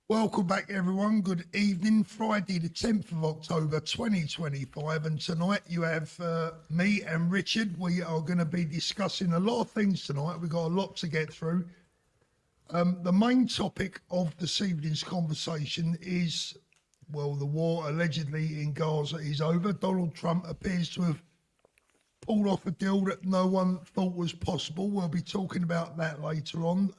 Welcome back, everyone. Good evening. Friday, the 10th of October, 2025. And tonight you have me and Richard. We are going to be discussing a lot of things tonight. We've got a lot to get through. The main topic of this evening's conversation is, well, the war allegedly in Gaza is over. Donald Trump appears to have pulled off a deal that no one thought was possible. We'll be talking about that later on.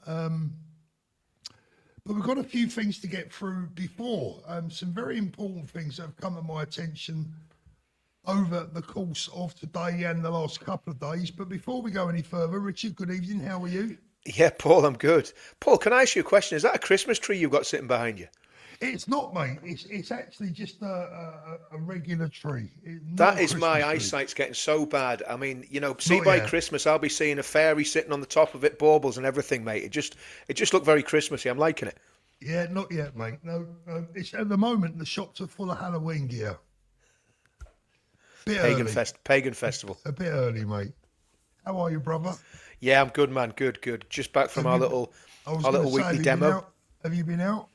But we've got a few things to get through before. Some very important things that have come to my attention over the course of today and the last couple of days. But before we go any further, Richard, good evening. How are you? Yeah, Paul, I'm good. Paul, can I ask you a question? Is that a Christmas tree you've got sitting behind you? It's not, mate. It's actually just a regular tree. Not That a is my Christmas tree. eyesight's getting so bad. I mean, see Not by yet. Christmas I'll be seeing a fairy sitting on the top of it, baubles and everything, mate. It just looked very Christmassy. I'm liking it. Yeah, not yet, mate. No, it's at the moment the shops are full of Halloween gear. Bit early. Pagan festival. A bit early, mate. How are you, brother? Yeah, I'm good, man. Good, good. Just back from Have our you? little I was our going little to say, weekly have you been demo. out? Have you been out?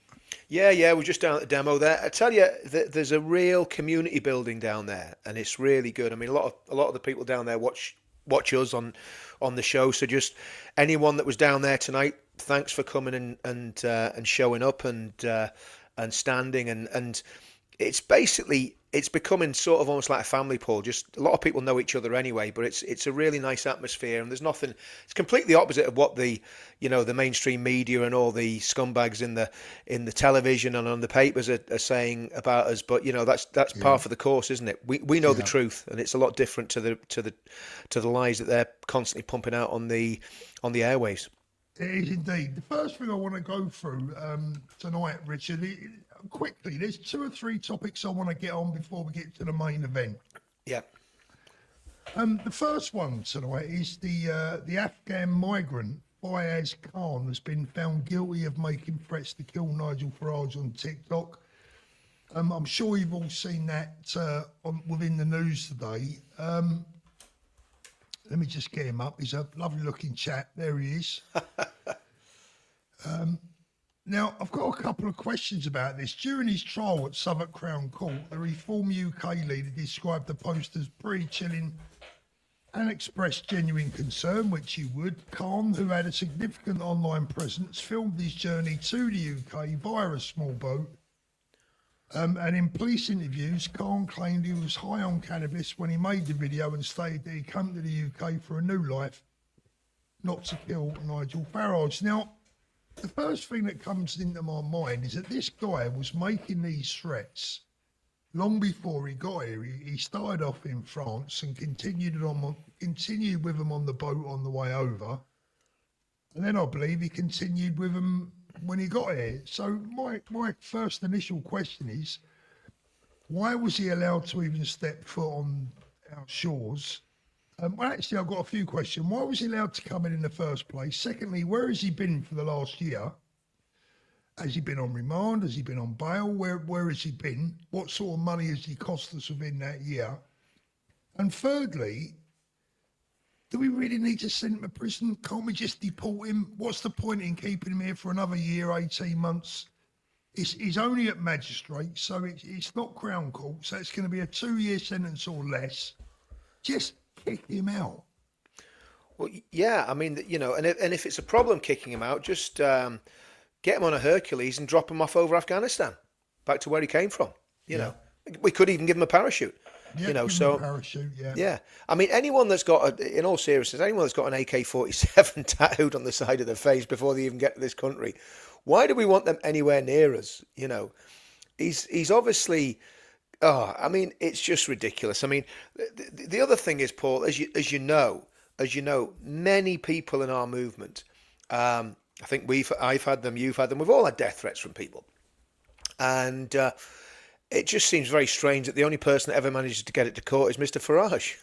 Yeah, we're just down at the demo there. I tell you, there's a real community building down there, and it's really good. I mean, a lot of the people down there watch us on the show. So just anyone that was down there tonight, thanks for coming and showing up and standing and it's becoming sort of almost like a family, Paul. Just a lot of people know each other anyway, but it's a really nice atmosphere, and there's nothing. It's completely opposite of what the mainstream media and all the scumbags in the television and on the papers are saying about us. But that's Yeah, par for the course, isn't it? We know the yeah. truth, and it's a lot different to the lies that they're constantly pumping out on the airwaves. It is indeed. The first thing I want to go through tonight, Richard, quickly, there's two or three topics I want to get on before we get to the main event. Yeah. The first one tonight is the Afghan migrant Fayaz Khan has been found guilty of making threats to kill Nigel Farage on TikTok. I'm sure you've all seen that within the news today. Let me just get him up. He's a lovely looking chap. There he is. Now, I've got a couple of questions about this. During his trial at Southwark Crown Court, the Reform UK leader described the post as pretty chilling and expressed genuine concern, which he would. Khan, who had a significant online presence, filmed his journey to the UK via a small boat. And in police interviews, Khan claimed he was high on cannabis when he made the video and stated that he come to the UK for a new life, not to kill Nigel Farage. Now, the first thing that comes into my mind is that this guy was making these threats long before he got here. He started off in France and continued with them on the boat on the way over, and then I believe he continued with them when he got here. So my first initial question is, why was he allowed to even step foot on our shores? Well, actually, I've got a few questions. Why was he allowed to come in the first place? Secondly, where has he been for the last year? Has he been on remand? Has he been on bail? Where has he been? What sort of money has he cost us within that year? And thirdly, do we really need to send him to prison? Can't we just deport him? What's the point in keeping him here for another year, 18 months? He's only at magistrate, so it's not Crown Court, so it's going to be a 2-year sentence or less. Just kick him out. Well, yeah, I mean, and if it's a problem kicking him out, just get him on a Hercules and drop him off over Afghanistan, back to where he came from. You Yeah. know, we could even give him a parachute. Yeah, give him a So parachute, yeah. yeah, I mean, anyone that's got, in all seriousness, anyone that's got an AK-47 tattooed on the side of their face before they even get to this country, why do we want them anywhere near us? He's obviously. Oh, I mean, it's just ridiculous. I mean, the other thing is, Paul, as you know, many people in our movement, I think I've had them, you've had them, we've all had death threats from people, and it just seems very strange that the only person that ever manages to get it to court is Mr. Farage.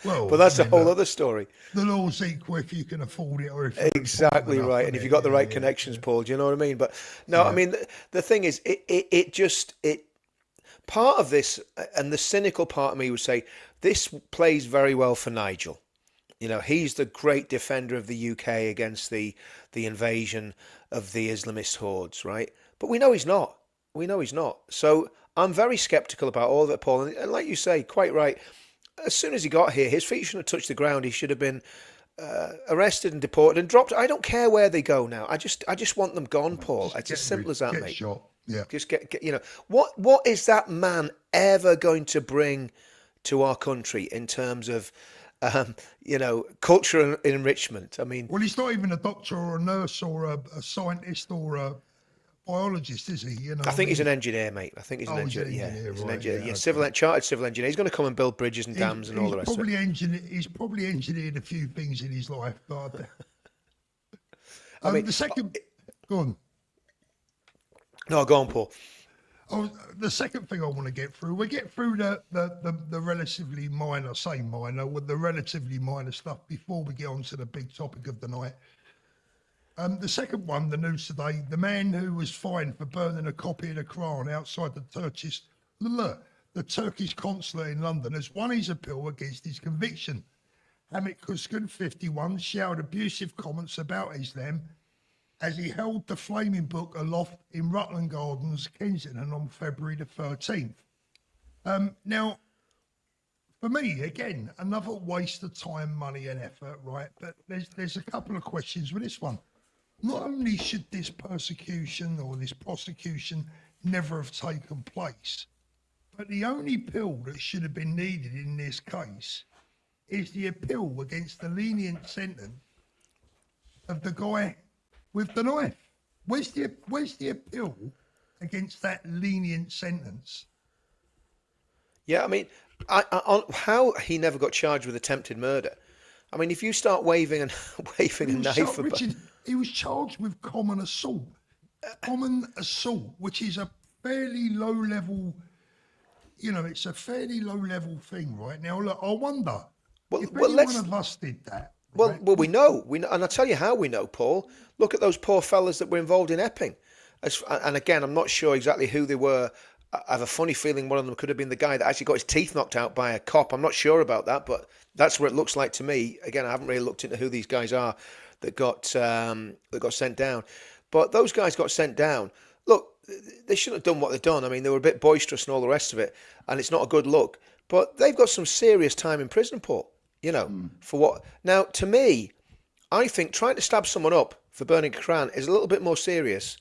But Well, I that's a mean, whole other story. the law's equal if you can afford it or if you're informed Exactly enough, right. isn't And if it? you've got the Yeah, right yeah, connections, Paul, do you know what I mean? But no, I yeah, mean, the thing is, it part of this, and the cynical part of me would say this plays very well for Nigel. You know, he's the great defender of the UK against the invasion of the Islamist hordes, right? But we know he's not. We know he's not. So I'm very skeptical about all of it, Paul. And like you say, quite right. As soon as he got here, his feet shouldn't have touched the ground. He should have been arrested and deported and dropped. I don't care where they go now. I just want them gone, Paul. It's as simple as that, Get mate. shot. Yeah. Just get you know what is that man ever going to bring to our country in terms of culture and enrichment? I mean, Well, he's not even a doctor or a nurse or a scientist or a biologist, is he? You know, I think he's an engineer, mate. I think he's an he's an engineer. Yeah, engineer, he's an right, engineer. yeah, Yeah, okay. chartered civil engineer. He's going to come and build bridges and dams and all the rest of it. He's probably engineered a few things in his life, but I mean, the second, go on. No, go on, Paul. Oh, the second thing I want to get through, we get through the relatively minor, with the relatively minor stuff before we get on to the big topic of the night. The second one, the news today, the man who was fined for burning a copy of the Quran outside the Turkish consulate in London has won his appeal against his conviction. Hamid Kuzgun, 51, shouted abusive comments about Islam as he held the flaming book aloft in Rutland Gardens, Kensington, on February the 13th. Now, for me, again, another waste of time, money and effort, right? But there's a couple of questions with this one. Not only should this persecution or this prosecution never have taken place, but the only appeal that should have been needed in this case is the appeal against the lenient sentence of the guy with the knife. Where's the appeal against that lenient sentence? Yeah, I mean, on how he never got charged with attempted murder. I mean, if you start waving a knife, Richard, he was charged with common assault. Common assault, which is a fairly low level, it's a fairly low level thing, right? Now, look, I wonder if any one of us did that. Well, we know, and I'll tell you how we know, Paul. Look at those poor fellas that were involved in Epping. And again, I'm not sure exactly who they were. I have a funny feeling one of them could have been the guy that actually got his teeth knocked out by a cop. I'm not sure about that, but that's what it looks like to me. Again, I haven't really looked into who these guys are that got sent down. But those guys got sent down. Look, they shouldn't have done what they've done. I mean, they were a bit boisterous and all the rest of it, and it's not a good look. But they've got some serious time in prison, Paul. For what? Now, to me, I think trying to stab someone up for burning a Quran is a little bit more serious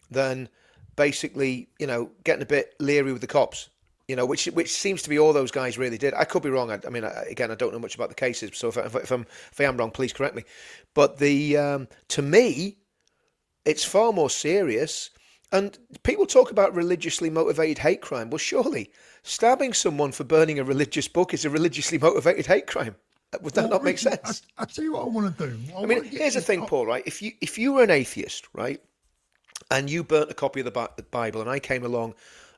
than basically, getting a bit leery with the cops, which seems to be all those guys really did. I could be wrong. I mean, again, I don't know much about the cases, so if I am wrong, please correct me. But to me, it's far more serious. And people talk about religiously motivated hate crime. Well, surely stabbing someone for burning a religious book is a religiously motivated hate crime. Would that not make sense? I'll tell you what I want to do. I mean, here's the thing, Paul, right? If you were an atheist, right, and you burnt a copy of the Bible, and I came along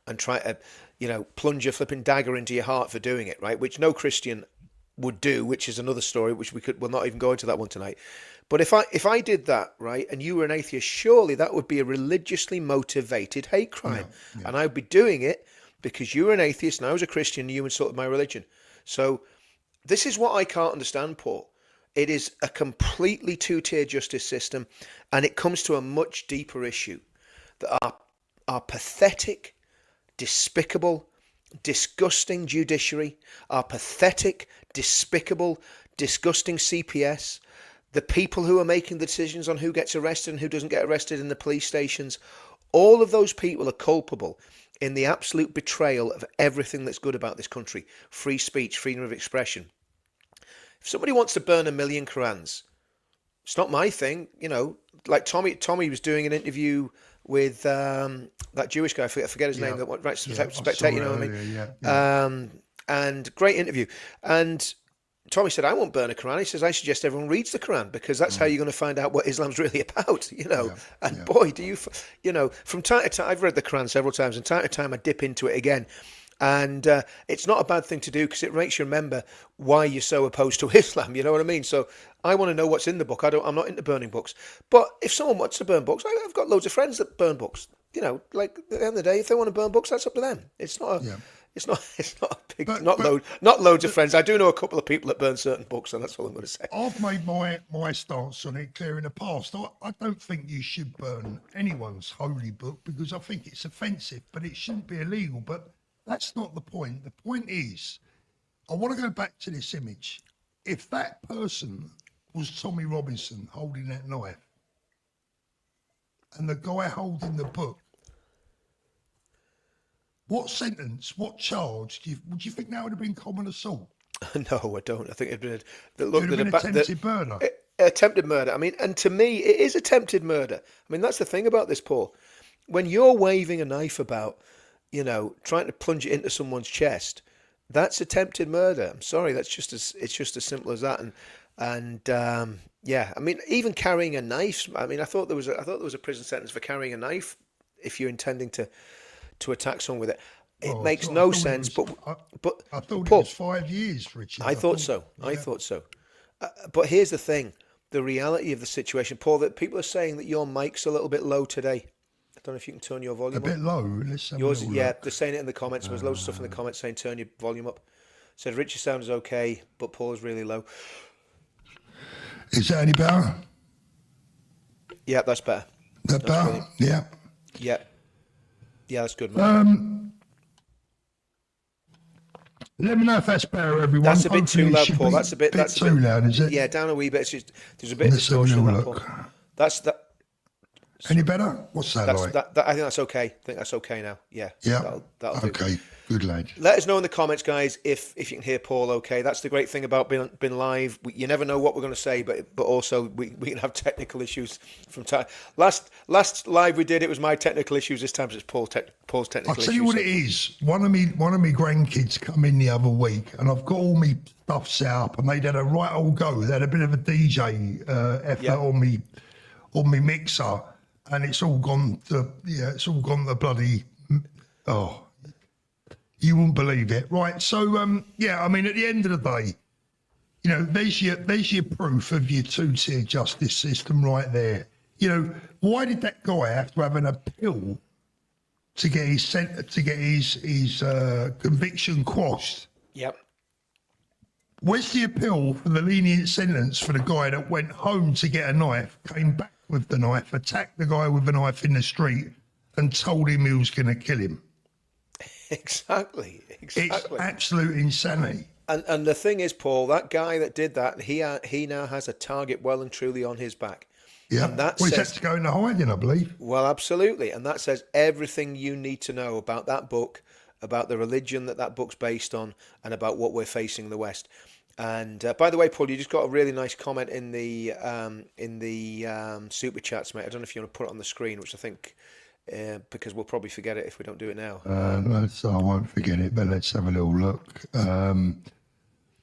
and tried to, plunge a flipping dagger into your heart for doing it, right, which no Christian would do, which is another story, which we'll not even go into that one tonight. But if I did that, right, and you were an atheist, surely that would be a religiously motivated hate crime. Yeah. And I'd be doing it because you were an atheist and I was a Christian and you insulted my religion. So this is what I can't understand, Paul. It is a completely two-tier justice system, and it comes to a much deeper issue that our pathetic, despicable, disgusting judiciary, our pathetic, despicable, disgusting CPS, the people who are making the decisions on who gets arrested and who doesn't get arrested in the police stations, all of those people are culpable in the absolute betrayal of everything that's good about this country. Free speech, freedom of expression. If somebody wants to burn 1 million Qurans, it's not my thing. Like Tommy was doing an interview with that Jewish guy, I forget his name, that writes Spectator, you know what I mean? And great interview. And Tommy said, I won't burn a Quran. He says, I suggest everyone reads the Quran because that's how you're going to find out what Islam's really about, boy, do you, from time to time, I've read the Quran several times, and time to time I dip into it again. And it's not a bad thing to do because it makes you remember why you're so opposed to Islam, you know what I mean? So I want to know what's in the book. I'm not into burning books. But if someone wants to burn books, I've got loads of friends that burn books. Like at the end of the day, if they want to burn books, that's up to them. It's not It's not. It's not a big. But Not but load. Not loads of friends. I do know a couple of people that burn certain books, and that's all I'm going to say. I've made my stance on it clear in the past. I don't think you should burn anyone's holy book because I think it's offensive, but it shouldn't be illegal. But that's not the point. The point is, I want to go back to this image. If that person was Tommy Robinson holding that knife, and the guy holding the book, what sentence, what charge would you think that would have been common assault? No, I don't. I think it'd been It would have been attempted murder. attempted murder. I mean, and to me, it is attempted murder. I mean, that's the thing about this, Paul. When you're waving a knife about, trying to plunge it into someone's chest, that's attempted murder. I'm sorry, it's just as simple as that. And yeah, I mean, even carrying a knife. I mean, I thought there was a prison sentence for carrying a knife if you're intending to attack someone with it. It Well, makes I no thought it sense. was- But I thought it Paul, was 5 years, Richard. I thought so. I thought so. But here's the thing: the reality of the situation, Paul. That people are saying that your mic's a little bit low today. I don't know if you can turn your A volume bit up. low. Let's have Yours, a little yeah, look. they're saying it in the comments. There was loads of stuff in the comments saying turn your volume up. Said Richard sounds okay, but Paul's really low. Is that any better? Yeah, that's better. That better? brilliant. Yeah. Yeah, yeah, that's good, man. Let me know if that's better, everyone. That's a bit Hopefully too it loud, should Paul. be That's a bit. That's too loud, is it? Yeah, down a wee bit. It's just, there's a bit of Let's have a distortion in little that, Paul. look. That's that. Any better? What's that That's like? that. I think that's okay. I think that's okay now. Yeah. Yeah. That'll do. Okay. Good lad. Let us know in the comments, guys, if you can hear Paul okay. That's the great thing about being live. You never know what we're going to say, but also we can have technical issues from time. Last live we did, it was my technical issues. This time it's Paul's technical I'll issues. tell you what it is. One of me grandkids come in the other week, and I've got all me stuff set up, and they'd had a right old go. They had a bit of a DJ effort Yeah. on me mixer, and it's all gone to bloody. Oh, you wouldn't believe it, right? So yeah, I mean, at the end of the day, there's your proof of your two-tier justice system right there. Why did that guy have to have an appeal to get his conviction quashed? Yep. Where's the appeal for the lenient sentence for the guy that went home to get a knife, came back with the knife, attacked the guy with a knife in the street, and told him he was going to kill him? Exactly. It's Exactly. absolute insanity. And the thing is, Paul, that guy that did that, he now has a target well and truly on his back. Yeah, And that well, he's had says, to go into hiding, I believe. well, absolutely. And that says everything you need to know about that book, about the religion that book's based on, and about what we're facing in the West. And by the way, Paul, you just got a really nice comment in the super chats, mate. I don't know if you want to put it on the screen, which I think because we'll probably forget it if we don't do it now. I won't forget it, but let's have a little look.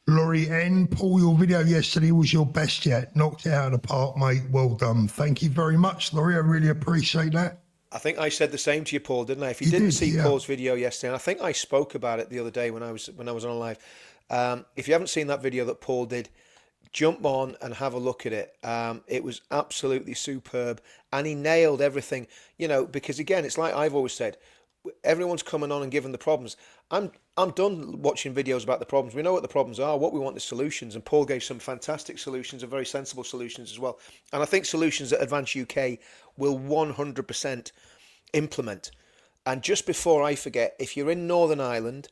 Laurie N, Paul, your video yesterday was your best yet. Knocked it out of the park, mate. Well done. Thank you very much, Laurie. I really appreciate that. I think I said the same to you, Paul, didn't I? If you You didn't did, see yeah. Paul's video yesterday, and I think I spoke about it the other day when I was on live. If you haven't seen that video that Paul did, jump on and have a look at it. It was absolutely superb, and he nailed everything. Because again, it's like I've always said, everyone's coming on and giving the problems. I'm done watching videos about the problems. We know what the problems are. What we want is solutions, and Paul gave some fantastic solutions and very sensible solutions as well. And I think solutions that Advance UK will 100% implement. And just before I forget, if you're in Northern Ireland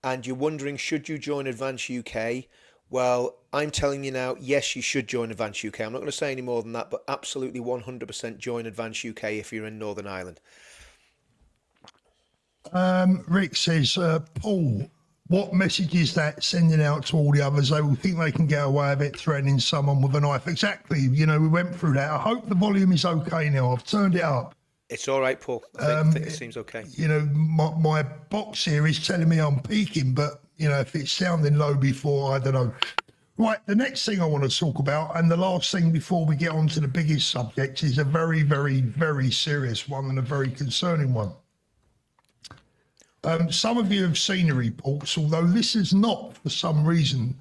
and you're wondering should you join Advance UK, well, I'm telling you now, yes, you should join Advance UK. I'm not going to say any more than that, but absolutely 100% join Advance UK if you're in Northern Ireland. Rick says, Paul, what message is that sending out to all the others? They will think they can get away with it, threatening someone with a knife. Exactly. We went through that. I hope the volume is okay now. I've turned it up. It's all right, Paul. I think it seems okay. My box here is telling me I'm peaking, but, if it's sounding low before, I don't know. Right, the next thing I want to talk about, and the last thing before we get on to the biggest subject, is a very, very, very serious one and a very concerning one. Some of you have seen the reports, although this has not, for some reason,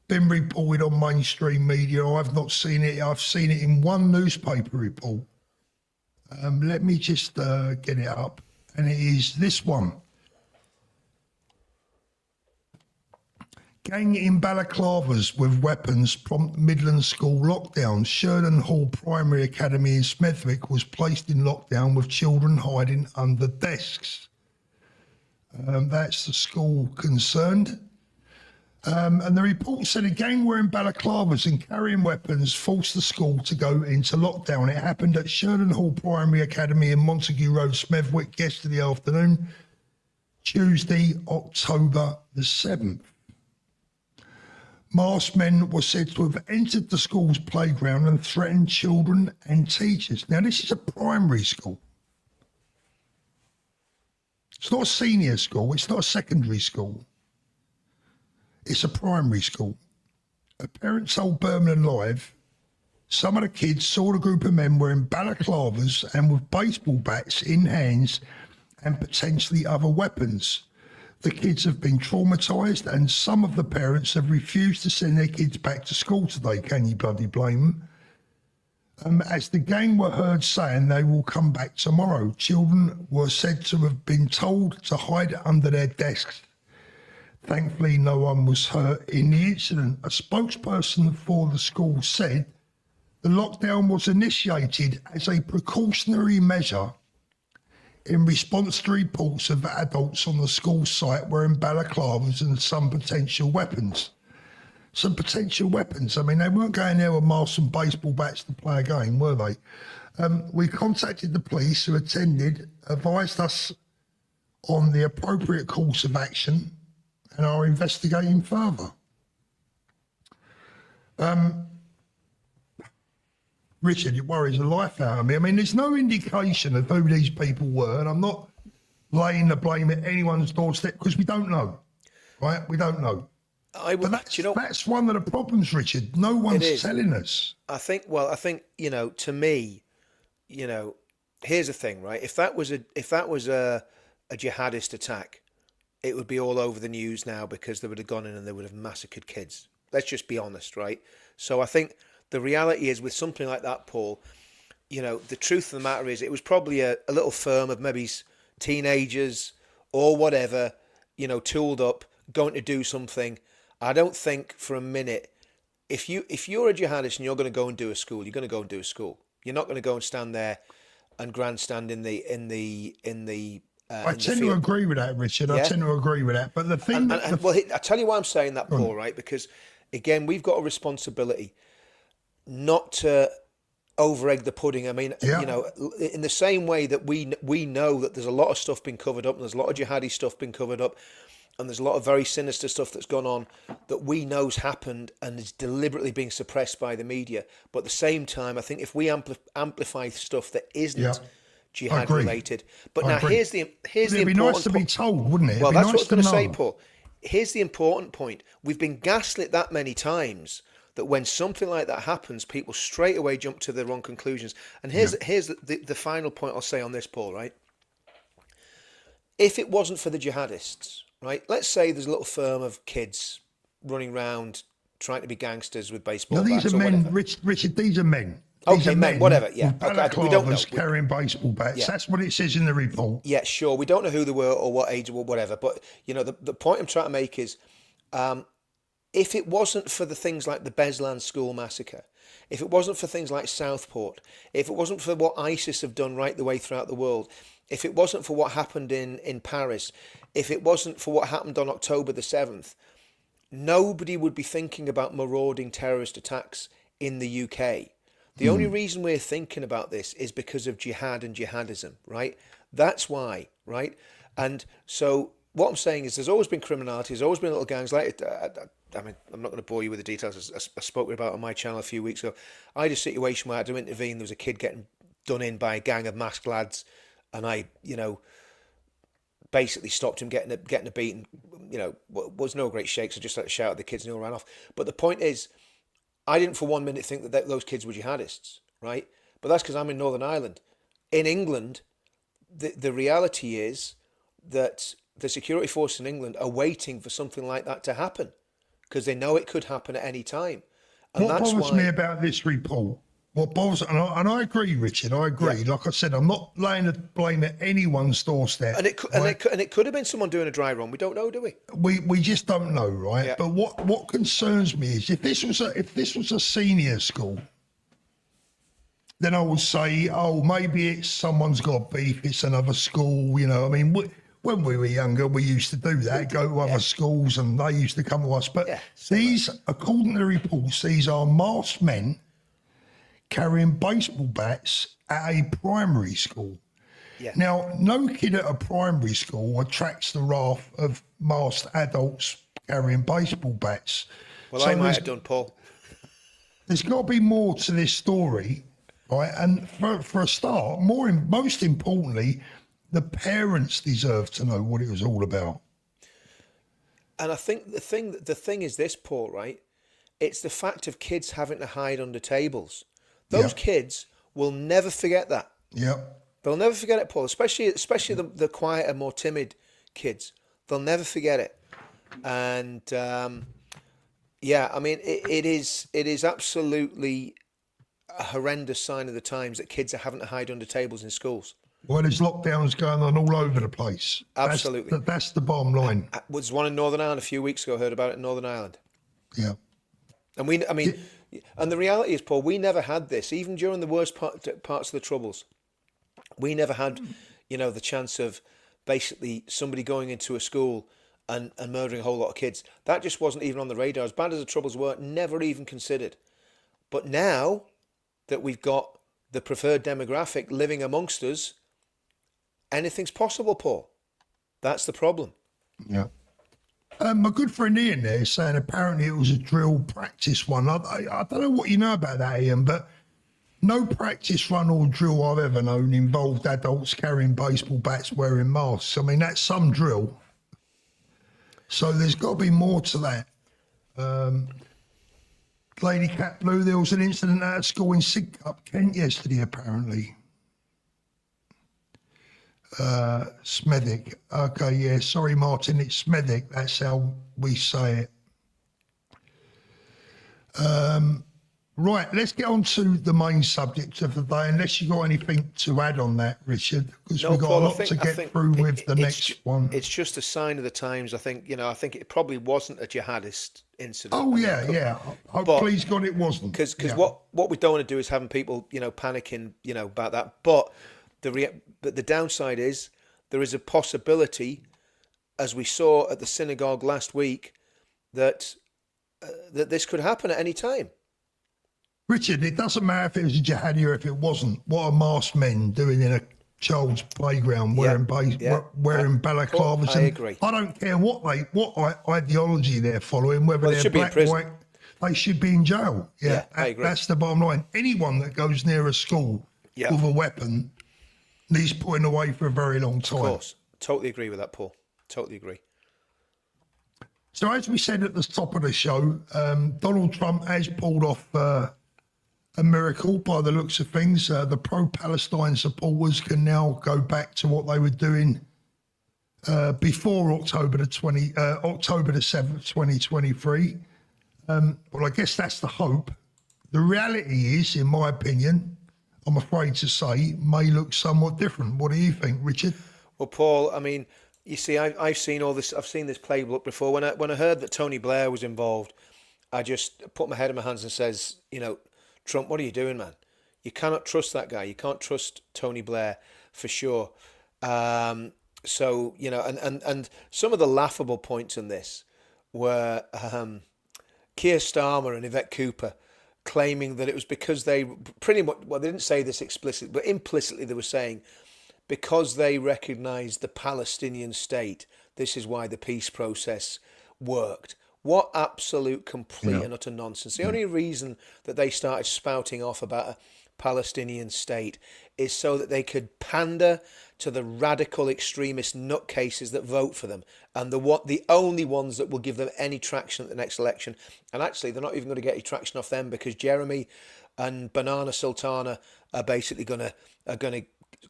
been reported on mainstream media. I've not seen it. I've seen it in one newspaper report. Let me just get it up, and it is this one. Gang in balaclavas with weapons prompt Midland school lockdown. Sheridan Hall Primary Academy in Smethwick was placed in lockdown with children hiding under desks. That's the school concerned. And the report said a gang wearing balaclavas and carrying weapons forced the school to go into lockdown. It happened at Sheridan Hall Primary Academy in Montague Road, Smethwick, yesterday afternoon, Tuesday, October the 7th. Masked men were said to have entered the school's playground and threatened children and teachers. Now, this is a primary school. It's not a senior school. It's not a secondary school. It's a primary school. A parent told Birmingham Live some of the kids saw the group of men wearing balaclavas and with baseball bats in hands and potentially other weapons. The kids have been traumatised and some of the parents have refused to send their kids back to school today. Can you bloody blame them? As the gang were heard saying they will come back tomorrow. Children were said to have been told to hide under their desks. Thankfully, no one was hurt in the incident. A spokesperson for the school said the lockdown was initiated as a precautionary measure in response to reports of adults on the school site wearing balaclavas and some potential weapons. Some potential weapons. I mean, they weren't going there with masks and baseball bats to play a game, were they? We contacted the police who attended, advised us on the appropriate course of action and are investigating further. Richard, it worries the life out of me. I mean, there's no indication of who these people were, and I'm not laying the blame at anyone's doorstep because we don't know, right? We don't know. But that's one of the problems, Richard. No one's telling us. I think, to me, here's the thing, right? If that was a jihadist attack, it would be all over the news now because they would have gone in and they would have massacred kids. Let's just be honest, right? So I think the reality is with something like that, Paul, the truth of the matter is it was probably a little firm of maybe teenagers or whatever, tooled up, going to do something. I don't think for a minute, if you're a jihadist and you're going to go and do a school, you're going to go and do a school. You're not going to go and stand there and grandstand in the I tend to agree with that, Richard. Yeah? I tend to agree with that. But the thing... I tell you why I'm saying that, Paul, right? Because, again, we've got a responsibility not to over-egg the pudding. I mean, in the same way that we know that there's a lot of stuff being covered up and there's a lot of jihadi stuff being covered up and there's a lot of very sinister stuff that's gone on that we know's happened and is deliberately being suppressed by the media. But at the same time, I think if we amplify stuff that isn't... jihad related, but now here's the it'd be nice to be told, wouldn't it? Well, that's what I was going to say, Paul. Here's the important point: we've been gaslit that many times that when something like that happens, people straight away jump to the wrong conclusions. And here's the final point I'll say on this, Paul. Right? If it wasn't for the jihadists, right? Let's say there's a little firm of kids running around trying to be gangsters with baseball bats. These are men, Richard. These are men. Okay, men, whatever, yeah. Okay, we don't know. Carrying baseball bats. Yeah. That's what it says in the report. Yeah, sure. We don't know who they were or what age or whatever. But, the point I'm trying to make is if it wasn't for the things like the Beslan school massacre, if it wasn't for things like Southport, if it wasn't for what ISIS have done right the way throughout the world, if it wasn't for what happened in Paris, if it wasn't for what happened on October the 7th, nobody would be thinking about marauding terrorist attacks in the UK. The only reason we're thinking about this is because of jihad and jihadism, right? That's why, right? And so what I'm saying is there's always been criminality, there's always been little gangs like it. I mean, I'm not going to bore you with the details. I spoke about on my channel a few weeks ago. I had a situation where I had to intervene. There was a kid getting done in by a gang of masked lads, and I, basically stopped him getting a beating. Was no great shakes. I just had to shout at the kids and they all ran off. But the point is, I didn't for 1 minute think that those kids were jihadists, right? But that's because I'm in Northern Ireland. In England, the reality is that the security force in England are waiting for something like that to happen because they know it could happen at any time. And what that's bothers me about this report What bothers, and I agree, Richard. I agree. Like I said, I'm not laying the blame at anyone's doorstep. And it could, and it could have been someone doing a dry run. We don't know, do we? We just don't know, right? Yeah. But what concerns me is if this was a senior school, then I would say, oh, maybe it's someone's got beef. It's another school, you know. I mean, when we were younger, we used to do that, go to other schools, and they used to come to us. But these, according to the reports, these are masked men carrying baseball bats at a primary school. Yeah. Now, no kid at a primary school attracts the wrath of masked adults carrying baseball bats. Well, I might have done, Paul. There's got to be more to this story, right? And for a start, most importantly, the parents deserve to know what it was all about. And I think the thing is this, Paul, right? It's the fact of kids having to hide under tables. Those kids will never forget that. Yep. They'll never forget it, Paul. Especially the quieter, more timid kids. They'll never forget it. And I mean, it is absolutely a horrendous sign of the times that kids are having to hide under tables in schools. Well, there's lockdowns going on all over the place. Absolutely. That's the bottom line. There was one in Northern Ireland a few weeks ago. I heard about it in Northern Ireland. Yeah. And and the reality is, Paul, we never had this, even during the worst parts of the Troubles. We never had, the chance of basically somebody going into a school and murdering a whole lot of kids. That just wasn't even on the radar. As bad as the Troubles were, never even considered. But now that we've got the preferred demographic living amongst us, anything's possible, Paul. That's the problem. Yeah. My good friend Ian there is saying apparently it was a drill practice one. I don't know what you know about that, Ian, but no practice run or drill I've ever known involved adults carrying baseball bats wearing masks. I mean, that's some drill. So there's got to be more to that. Lady Cat Blue, there was an incident at a school in Sidcup, Kent yesterday, apparently. Smethwick. Okay, yeah, sorry, Martin, it's Smethwick. That's how we say it. Right, let's get on to the main subject of the day, unless you've got anything to add on that, Richard, because we've got Paul, a lot to get through with the next one. It's just a sign of the times. I think it probably wasn't a jihadist incident. Oh, yeah. Please God, it wasn't. Because what we don't want to do is having people, panicking, about that. But the downside is there is a possibility, as we saw at the synagogue last week, that this could happen at any time. Richard, it doesn't matter if it was a jihadi or if it wasn't. What are masked men doing in a child's playground wearing balaclavas? I agree. I don't care what ideology they're following, whether they're black, white, they should be in jail. Yeah, I agree. That's the bottom line. Anyone that goes near a school with a weapon needs putting away for a very long time. Of course. Totally agree with that, Paul. Totally agree. So as we said at the top of the show, Donald Trump has pulled off a miracle by the looks of things. The pro-Palestine supporters can now go back to what they were doing before October the 7th, 2023. Well, I guess that's the hope. The reality is, in my opinion, I'm afraid to say, may look somewhat different. What do you think, Richard? Well, Paul, I mean, you see, I've seen all this. I've seen this playbook before. When I heard that Tony Blair was involved, I just put my head in my hands and says, Trump, what are you doing, man? You cannot trust that guy. You can't trust Tony Blair for sure. So, and some of the laughable points in this were Keir Starmer and Yvette Cooper claiming that it was because they pretty much, well, they didn't say this explicitly, but implicitly they were saying because they recognised the Palestinian state, this is why the peace process worked. What absolute, complete and utter nonsense. The only reason that they started spouting off about a Palestinian state is so that they could pander to the radical extremist nutcases that vote for them, and the only ones that will give them any traction at the next election. And actually, they're not even going to get any traction off them, because Jeremy and Banana Sultana are basically going to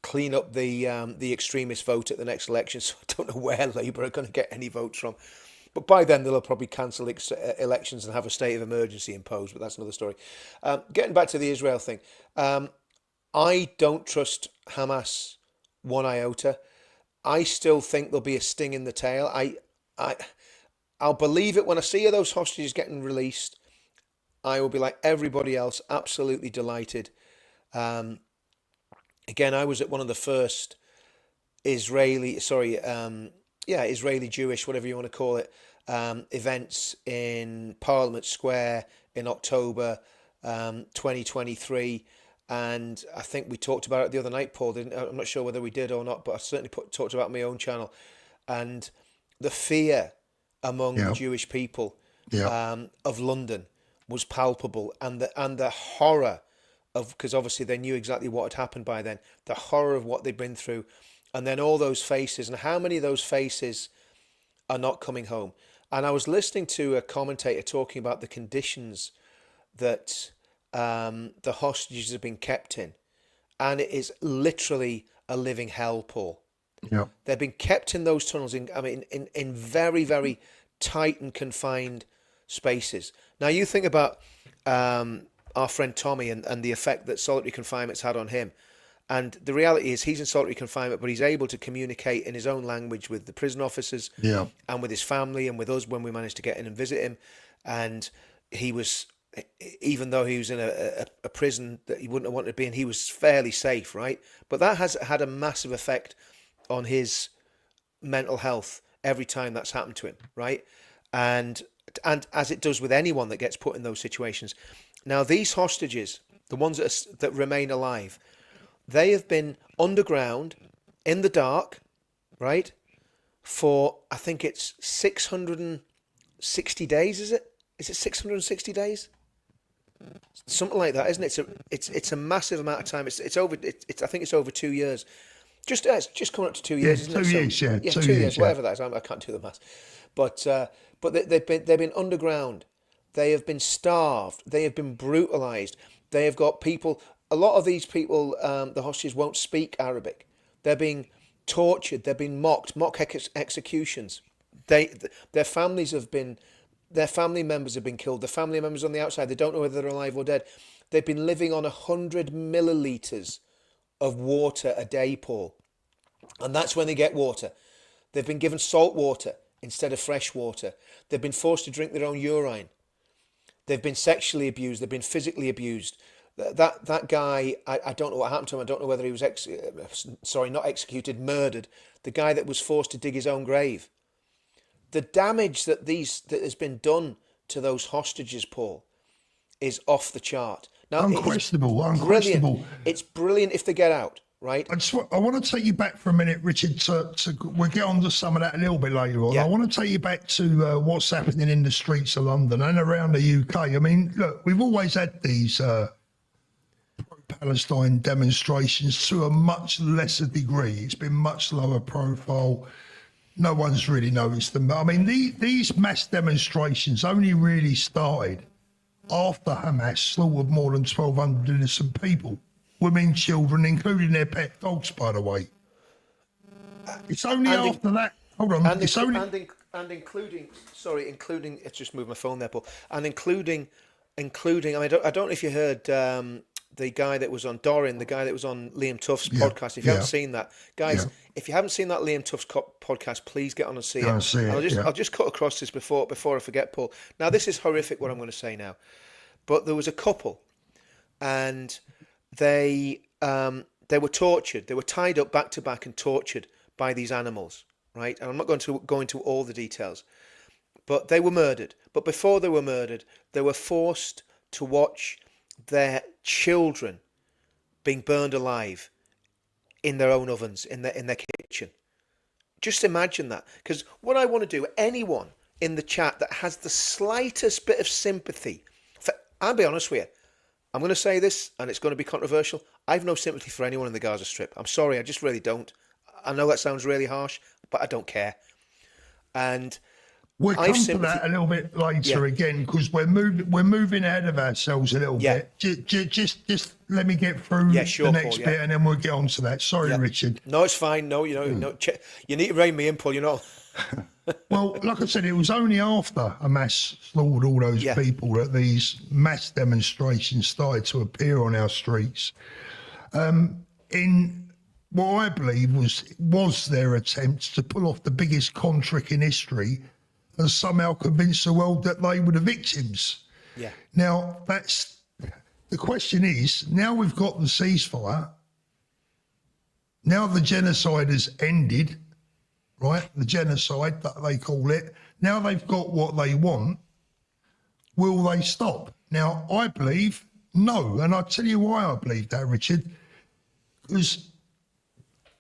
clean up the extremist vote at the next election. So I don't know where Labour are going to get any votes from. But by then they'll have probably cancelled elections and have a state of emergency imposed. But that's another story. Getting back to the Israel thing, I don't trust Hamas one iota. I still think there'll be a sting in the tail. I'll believe it when I see those hostages getting released. I will be like everybody else, absolutely delighted. Again, I was at one of the first Israeli Jewish, whatever you want to call it, events in Parliament Square in October 2023. And I think we talked about it the other night, Paul. I'm not sure whether we did or not, but I certainly talked about it on my own channel. And the fear among the Jewish people of London was palpable, and the horror of, because obviously they knew exactly what had happened by then, the horror of what they'd been through, and then all those faces, and how many of those faces are not coming home. And I was listening to a commentator talking about the conditions that the hostages have been kept in, and it is literally a living hell, Paul. Yeah. They've been kept in those tunnels in very, very tight and confined spaces. Now you think about our friend Tommy and the effect that solitary confinement's had on him. And the reality is he's in solitary confinement, but he's able to communicate in his own language with the prison officers and with his family and with us when we managed to get in and visit him. And he was, even though he was in a prison that he wouldn't have wanted to be in, he was fairly safe, right? But that has had a massive effect on his mental health every time that's happened to him, right? And as it does with anyone that gets put in those situations. Now, these hostages, the ones that remain alive, they have been underground in the dark, right? For, I think it's 660 days, is it? Is it 660 days? Something like that, isn't it? It's a massive amount of time. I think it's over 2 years. It's just coming up to 2 years, isn't it? 2 years, yeah. 2 years, whatever that is. I can't do the maths. But they've been underground. They have been starved. They have been brutalized. They have got people. A lot of these people, the hostages, won't speak Arabic. They're being tortured. They're being mock executions. Their family members have been killed. The family members on the outside, they don't know whether they're alive or dead. They've been living on 100 millilitres of water a day, Paul. And that's when they get water. They've been given salt water instead of fresh water. They've been forced to drink their own urine. They've been sexually abused. They've been physically abused. That guy, I don't know what happened to him. I don't know whether he was not executed, murdered. The guy that was forced to dig his own grave. The damage that has been done to those hostages, Paul, is off the chart. Now, Unquestionable. Brilliant. It's brilliant if they get out, right? I want to take you back for a minute, Richard. We'll get on to some of that a little bit later on. Yeah. I want to take you back to what's happening in the streets of London and around the UK. I mean, look, we've always had these pro-Palestine demonstrations to a much lesser degree. It's been much lower profile. No one's really noticed them. I mean, these mass demonstrations only really started after Hamas slaughtered more than 1,200 innocent people, women, children, including their pet dogs, by the way. It's only after that. Hold on. Including. It's just moved my phone there, Paul. And including. I mean, I don't know if you heard the guy that was on Doran, the guy that was on Liam Tuff's podcast. If you haven't seen that, guys, if you haven't seen that Liam Tuff's podcast, please get on and see it. I'll just cut across this before I forget, Paul. Now, this is horrific what I'm going to say now, but there was a couple, and they were tortured. They were tied up back to back and tortured by these animals, right? And I'm not going to go into all the details, but they were murdered. But before they were murdered, they were forced to watch their children being burned alive in their own ovens, in their kitchen. Just imagine that. Because what I want to do, anyone in the chat that has the slightest bit of sympathy, I'll be honest with you, I'm going to say this, and it's going to be controversial. I've no sympathy for anyone in the Gaza Strip. I'm sorry, I just really don't. I know that sounds really harsh, but I don't care. And we'll come to that a little bit later again, because we're moving ahead of ourselves a little bit. Just let me get through the next Paul, bit, and then we'll get on to that. Sorry, Richard. No, it's fine. No, you need to rein me in, Paul. You know. Well, like I said, it was only after Hamas slaughtered all those Yeah. people that these mass demonstrations started to appear on our streets. In what I believe was their attempt to pull off the biggest con trick in history and somehow convince the world that they were the victims. Yeah. Now, that's the question is, now we've got the ceasefire, now the genocide has ended, right? The genocide that they call it. Now they've got what they want. Will they stop? Now, I believe no. And I'll tell you why I believe that, Richard. Because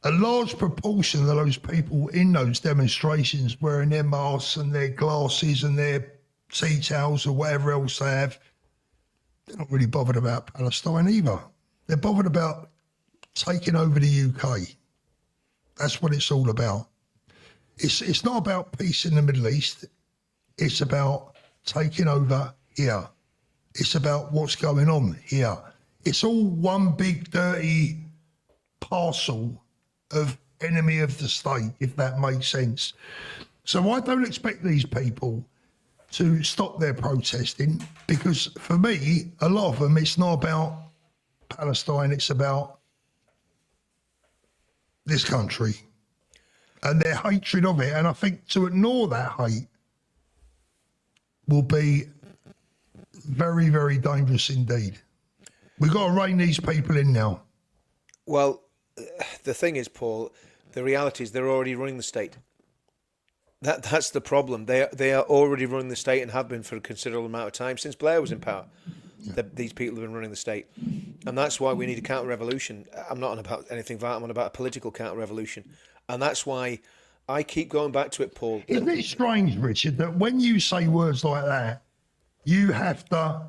a large proportion of those people in those demonstrations wearing their masks and their glasses and their tea towels or whatever else they have, they're not really bothered about Palestine either. They're bothered about taking over the UK. That's what it's all about. It's not about peace in the Middle East. It's about taking over here. It's about what's going on here. It's all one big dirty parcel of enemy of the state, if that makes sense. So I don't expect these people to stop their protesting, because for me, a lot of them, it's not about Palestine, it's about this country and their hatred of it. And I think to ignore that hate will be very, very dangerous indeed. We've got to rein these people in now. Well, the thing is, Paul, the reality is they're already running the state. That's the problem. They are already running the state and have been for a considerable amount of time since Blair was in power. These people have been running the state, and that's why we need a counter-revolution. I'm not on about anything violent. I'm on about a political counter-revolution, and that's why I keep going back to it, Paul. Isn't it strange, Richard, that when you say words like that, you have to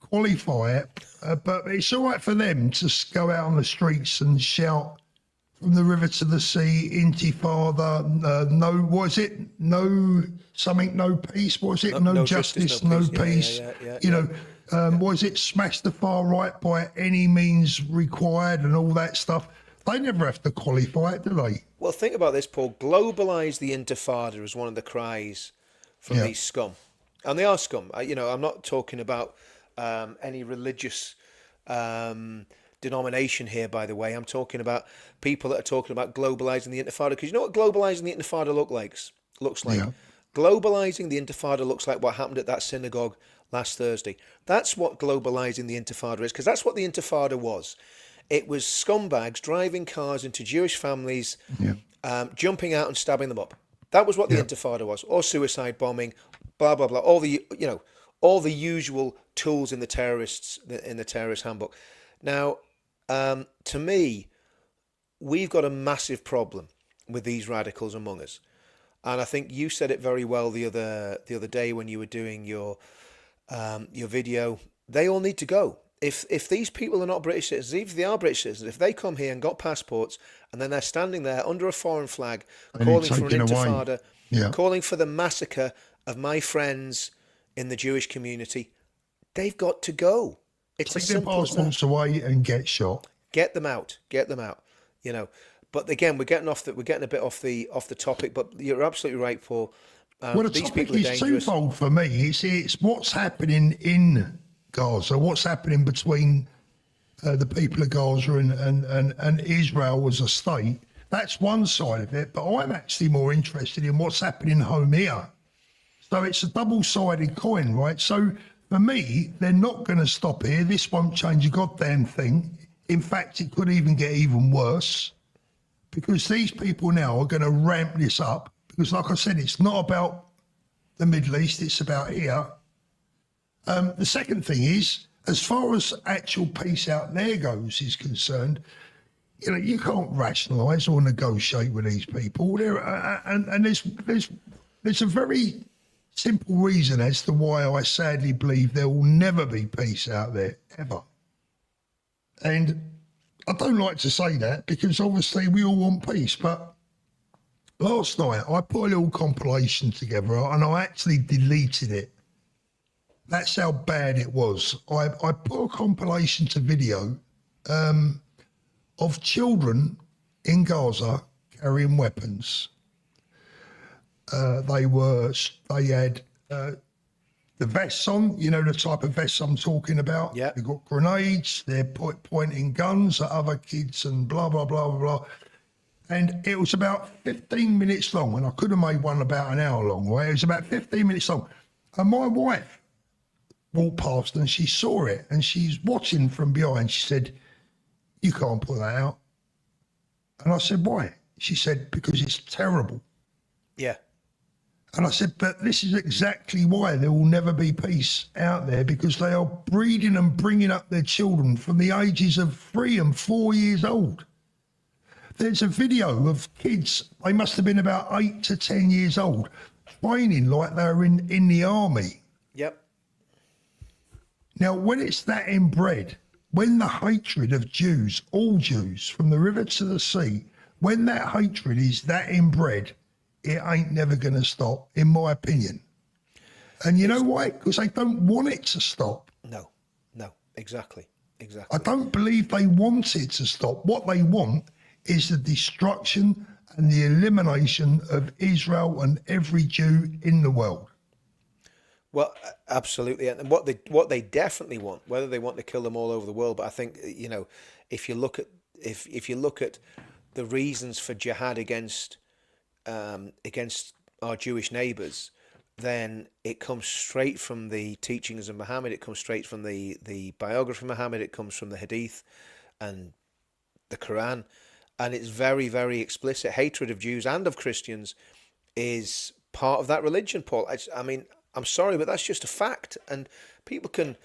qualify it, but it's all right for them to go out on the streets and shout from the river to the sea, Intifada, no, what is it? No something, no peace. What is it? No justice, no peace. You know, what is it? Smash the far right by any means required and all that stuff. They never have to qualify it, do they? Well, think about this, Paul. Globalise the Intifada is one of the cries from these scum. And they are scum. I'm not talking about any religious denomination here, by the way. I'm talking about people that are talking about globalising the Intifada. Because you know what globalising the Intifada looks like? Yeah. Globalising the Intifada looks like what happened at that synagogue last Thursday. That's what globalising the Intifada is, because that's what the Intifada was. It was scumbags driving cars into Jewish families, jumping out and stabbing them up. That was what the Intifada was, or suicide bombing, blah blah blah. All the usual tools in the terrorist handbook. Now, to me, we've got a massive problem with these radicals among us, and I think you said it very well the other day when you were doing your video. They all need to go. If these people are not British citizens, if they are British citizens, if they come here and got passports and then they're standing there under a foreign flag, calling for an intifada, calling for the massacre of my friends in the Jewish community, they've got to go. It's as simple as that. Take their passports away and get shot. Get them out. You know. But again, we're getting a bit off the topic. But you're absolutely right, Paul. Well, the topic is twofold for me. It's what's happening in Gaza, what's happening between the people of Gaza and Israel as a state. That's one side of it, but I'm actually more interested in what's happening home here. So it's a double-sided coin, right? So for me, they're not going to stop here. This won't change a goddamn thing. In fact, it could even get even worse, because these people now are going to ramp this up. Because like I said, it's not about the Middle East, it's about here. The second thing is, as far as actual peace out there is concerned, you can't rationalise or negotiate with these people. And there's a very simple reason as to why I sadly believe there will never be peace out there, ever. And I don't like to say that, because obviously we all want peace, but last night I put a little compilation together and I actually deleted it. That's how bad it was. I put a compilation to video of children in Gaza carrying weapons. They had the vests on, you know, the type of vests I'm talking about. Yeah. They've got grenades, they're pointing guns at other kids and blah, blah, blah, blah, blah. And it was about 15 minutes long, and I could have made one about an hour long, right? It was about 15 minutes long. And my wife walked past and she saw it, and she's watching from behind. She said, "You can't put that out." And I said, "Why?" She said, "Because it's terrible." Yeah. And I said, "But this is exactly why there will never be peace out there, because they are breeding and bringing up their children from the ages of 3 and 4 years old." There's a video of kids, they must have been about 8 to 10 years old, training like they were in the army. Yep. Now, when it's that inbred, when the hatred of Jews, all Jews, from the river to the sea, when that hatred is that inbred, it ain't never going to stop, in my opinion. And you know why? Because they don't want it to stop. No, exactly. I don't believe they want it to stop. What they want is the destruction and the elimination of Israel and every Jew in the world. Well, absolutely, and what they definitely want, whether they want to kill them all over the world, but I think, you know, if you look at if you look at the reasons for jihad against our Jewish neighbours, then it comes straight from the teachings of Muhammad. It comes straight from the biography of Muhammad. It comes from the Hadith and the Quran, and it's very, very explicit. Hatred of Jews and of Christians is part of that religion, Paul. I mean, I'm sorry, but that's just a fact, and we can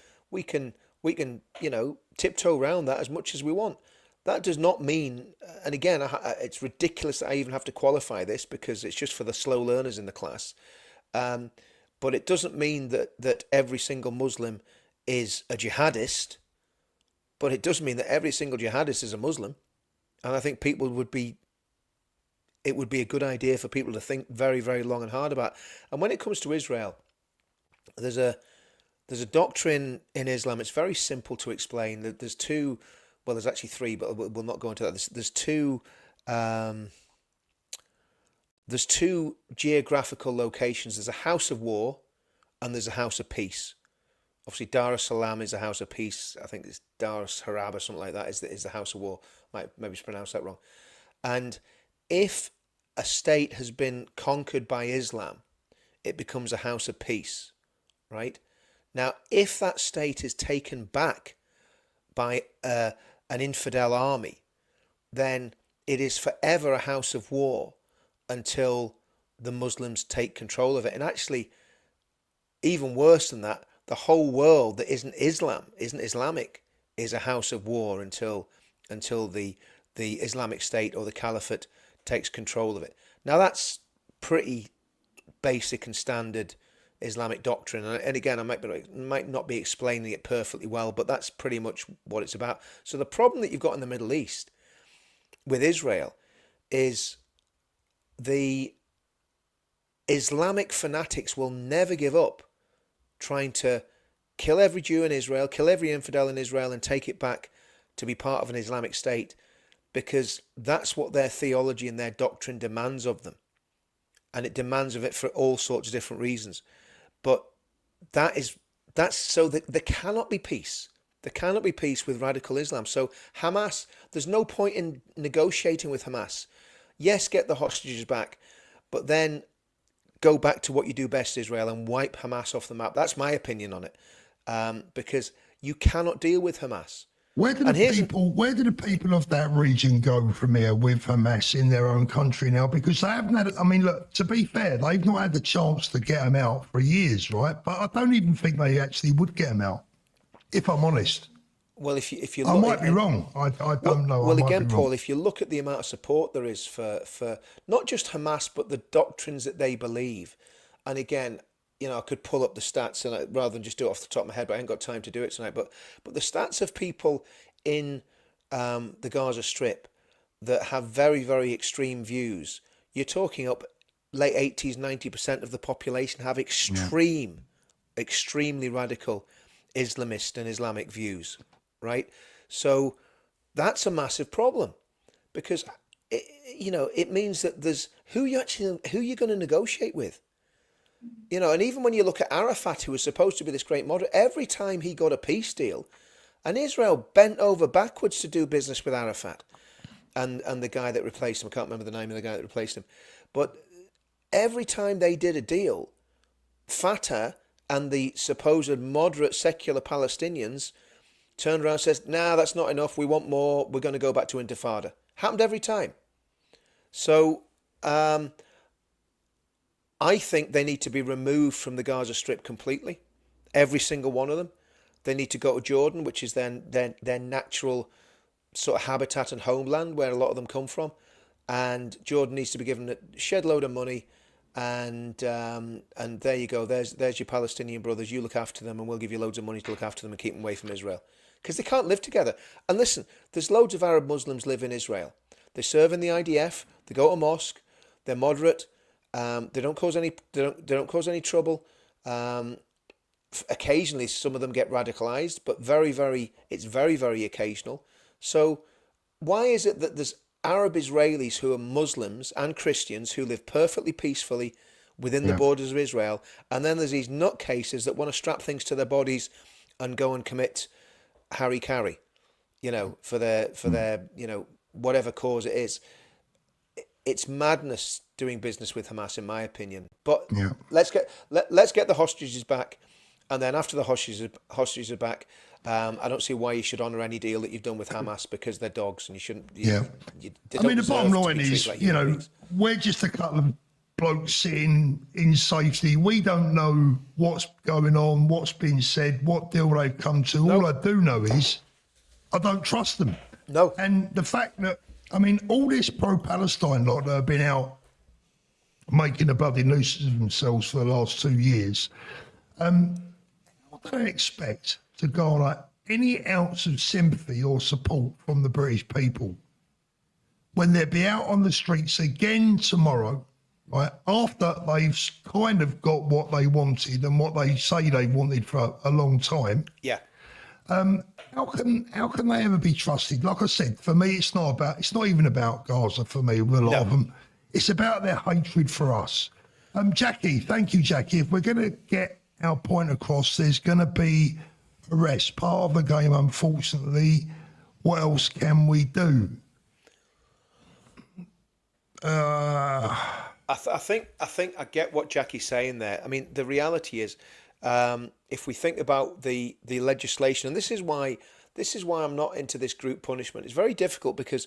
you know, tiptoe around that as much as we want. That does not mean, and again, it's ridiculous that I even have to qualify this because it's just for the slow learners in the class. But it doesn't mean that every single Muslim is a jihadist, but it does mean that every single jihadist is a Muslim. And I think it would be a good idea for people to think very, very long and hard about. And when it comes to Israel, there's a doctrine in Islam. It's very simple to explain. That there's two, well, there's actually three, but we'll not go into that. There's two geographical locations. There's a house of war, and there's a house of peace. Obviously, Dar es Salaam is a house of peace. I think it's Dar es Harab or something like that is the house of war. Might maybe pronounce that wrong. And if a state has been conquered by Islam, it becomes a house of peace, right? Now, if that state is taken back by an infidel army, then it is forever a house of war until the Muslims take control of it. And actually, even worse than that, the whole world that isn't Islamic, is a house of war until the Islamic State or the Caliphate takes control of it. Now, that's pretty basic and standard Islamic doctrine, and again, I might not be explaining it perfectly well, but that's pretty much what it's about. So the problem that you've got in the Middle East with Israel is the Islamic fanatics will never give up trying to kill every Jew in Israel, kill every infidel in Israel, and take it back to be part of an Islamic State, because that's what their theology and their doctrine demands of them. And it demands of it for all sorts of different reasons. But that's so that there cannot be peace. There cannot be peace with radical Islam. So Hamas, there's no point in negotiating with Hamas. Yes, get the hostages back, but then go back to what you do best, Israel, and wipe Hamas off the map. That's my opinion on it, because you cannot deal with Hamas. Where do the people of that region go from here with Hamas in their own country now? Because they haven't had, I mean, look, to be fair, they've not had the chance to get them out for years, right? But I don't even think they actually would get them out, if I'm honest. Well, if you I look, might be wrong. I don't know. Well, again, Paul, if you look at the amount of support there is for not just Hamas, but the doctrines that they believe, and again, you know, I could pull up the stats and rather than just do it off the top of my head, but I ain't got time to do it tonight. But the stats of people in the Gaza Strip that have very, very extreme views, you're talking up late 80s, 90% of the population have extremely radical Islamist and Islamic views, right? So that's a massive problem, because it means that there's who you're going to negotiate with. And even when you look at Arafat, who was supposed to be this great moderate, every time he got a peace deal, and Israel bent over backwards to do business with Arafat and the guy that replaced him. I can't remember the name of the guy that replaced him. But every time they did a deal, Fatah and the supposed moderate secular Palestinians turned around and said, nah, that's not enough. We want more. We're going to go back to Intifada. Happened every time. So I think they need to be removed from the Gaza Strip completely. Every single one of them. They need to go to Jordan, which is then their natural sort of habitat and homeland where a lot of them come from. And Jordan needs to be given a shed load of money. And there you go. There's your Palestinian brothers. You look after them, and we'll give you loads of money to look after them and keep them away from Israel. Because they can't live together. And listen, there's loads of Arab Muslims live in Israel. They serve in the IDF. They go to mosque. They're moderate. They don't cause any trouble. Occasionally, some of them get radicalized, but it's very, very occasional. So, why is it that there's Arab Israelis who are Muslims and Christians who live perfectly peacefully within the borders of Israel, and then there's these nutcases that want to strap things to their bodies and go and commit harry-carry, for their whatever cause it is. It's madness doing business with Hamas, in my opinion. But let's get the hostages back, and then after the hostages are back, I don't see why you should honour any deal that you've done with Hamas, because they're dogs and you shouldn't. The bottom line is, we're just a couple of blokes sitting in safety. We don't know what's going on, what's been said, what deal they've come to. No. All I do know is I don't trust them. No. And the fact that, all this pro-Palestine lot that have been out making a bloody nuisance of themselves for the last 2 years, what do they expect to garner any ounce of sympathy or support from the British people when they'll be out on the streets again tomorrow, right, after they've kind of got what they wanted and what they say they wanted for a long time? Yeah. How can they ever be trusted? Like I said, for me, it's not even about Gaza for me with a lot of them. It's about their hatred for us. Jackie, thank you, Jackie. If we're going to get our point across, there's going to be arrest. Part of the game, unfortunately. What else can we do? I think I get what Jackie's saying there. The reality is, if we think about the legislation, and this is why I'm not into this group punishment. It's very difficult because,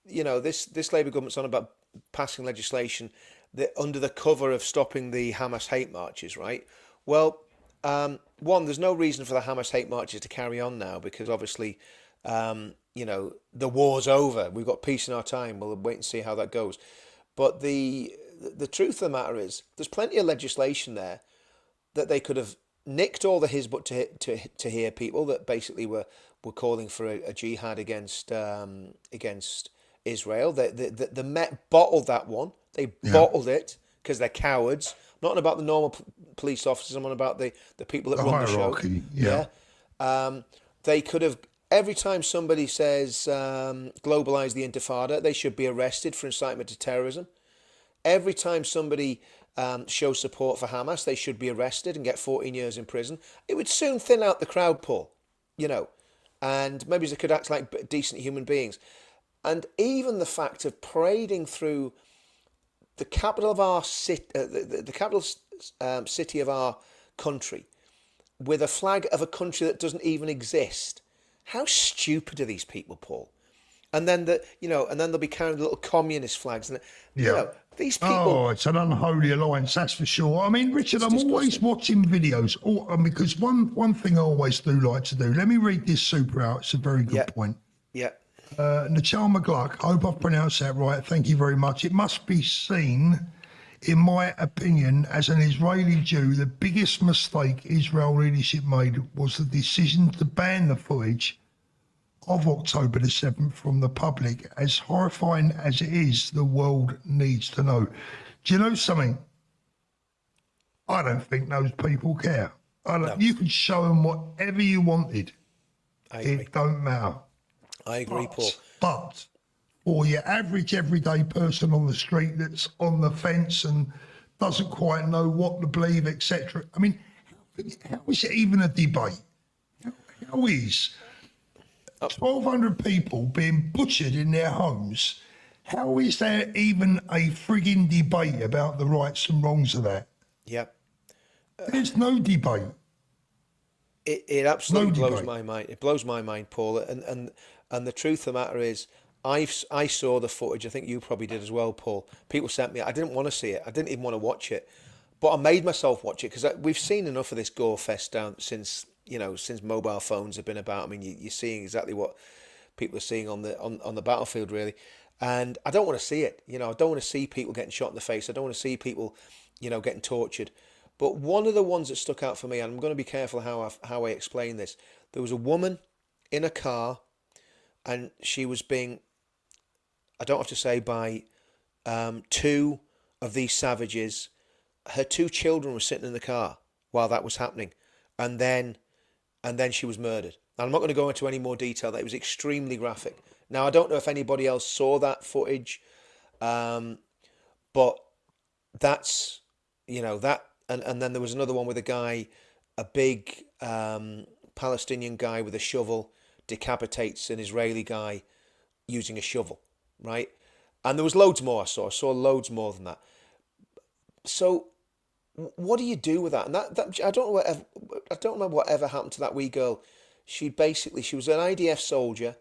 this Labour government's on about passing legislation that under the cover of stopping the Hamas hate marches, right? Well, one, there's no reason for the Hamas hate marches to carry on now because obviously, the war's over. We've got peace in our time. We'll wait and see how that goes. But the truth of the matter is, there's plenty of legislation there that they could have nicked all the Hizbut to hear people that basically were calling for a jihad against Israel. The Met bottled that one. They bottled it because they're cowards. Not about the normal police officers. I'm on about the people that run the show. Yeah. They could have, every time somebody says globalise the Intifada, they should be arrested for incitement to terrorism. Every time somebody shows support for Hamas, they should be arrested and get 14 years in prison. It would soon thin out the crowd, Paul, and maybe they could act like decent human beings. And even the fact of parading through the capital of our city, the capital city of our country, with a flag of a country that doesn't even exist. How stupid are these people, Paul? And then they'll be carrying the little communist flags, and these people. Oh, it's an unholy alliance, that's for sure. Richard, I'm always watching videos, because one thing I always do like to do. Let me read this super out. It's a very good point. Yeah. Nachal McGluck, I hope I've pronounced that right. Thank you very much. It must be seen, in my opinion, as an Israeli Jew, the biggest mistake Israel leadership made was the decision to ban the footage of October the 7th from the public. As horrifying as it is, the world needs to know. Do you know something? I don't think those people care. You could show them whatever you wanted. It don't matter. I agree, Paul. But or your average everyday person on the street that's on the fence and doesn't quite know what to believe, etc. I mean, how is it even a debate? How is 1,200 people being butchered in their homes? How is there even a frigging debate about the rights and wrongs of that? Yeah. There's no debate. It absolutely No blows debate. my mind. It blows my mind, Paul. And the truth of the matter is, I saw the footage. I think you probably did as well, Paul. People sent me. I didn't want to see it. I didn't even want to watch it, but I made myself watch it because we've seen enough of this gore fest down since since mobile phones have been about. I mean, you're seeing exactly what people are seeing on the battlefield, really. And I don't want to see it. I don't want to see people getting shot in the face. I don't want to see people, getting tortured. But one of the ones that stuck out for me, and I'm going to be careful how I explain this. There was a woman in a car, and she was being, I don't have to say, by two of these savages. Her two children were sitting in the car while that was happening, and then she was murdered. And I'm not going to go into any more detail. That it was extremely graphic. Now I don't know if anybody else saw that footage, but that's that. And then there was another one with a guy, a big Palestinian guy with a shovel decapitates an Israeli guy using a shovel, right? And there was loads more I saw. I saw loads more than that. So what do you do with that? And that I don't know whatever happened to that wee girl. She was an IDF soldier,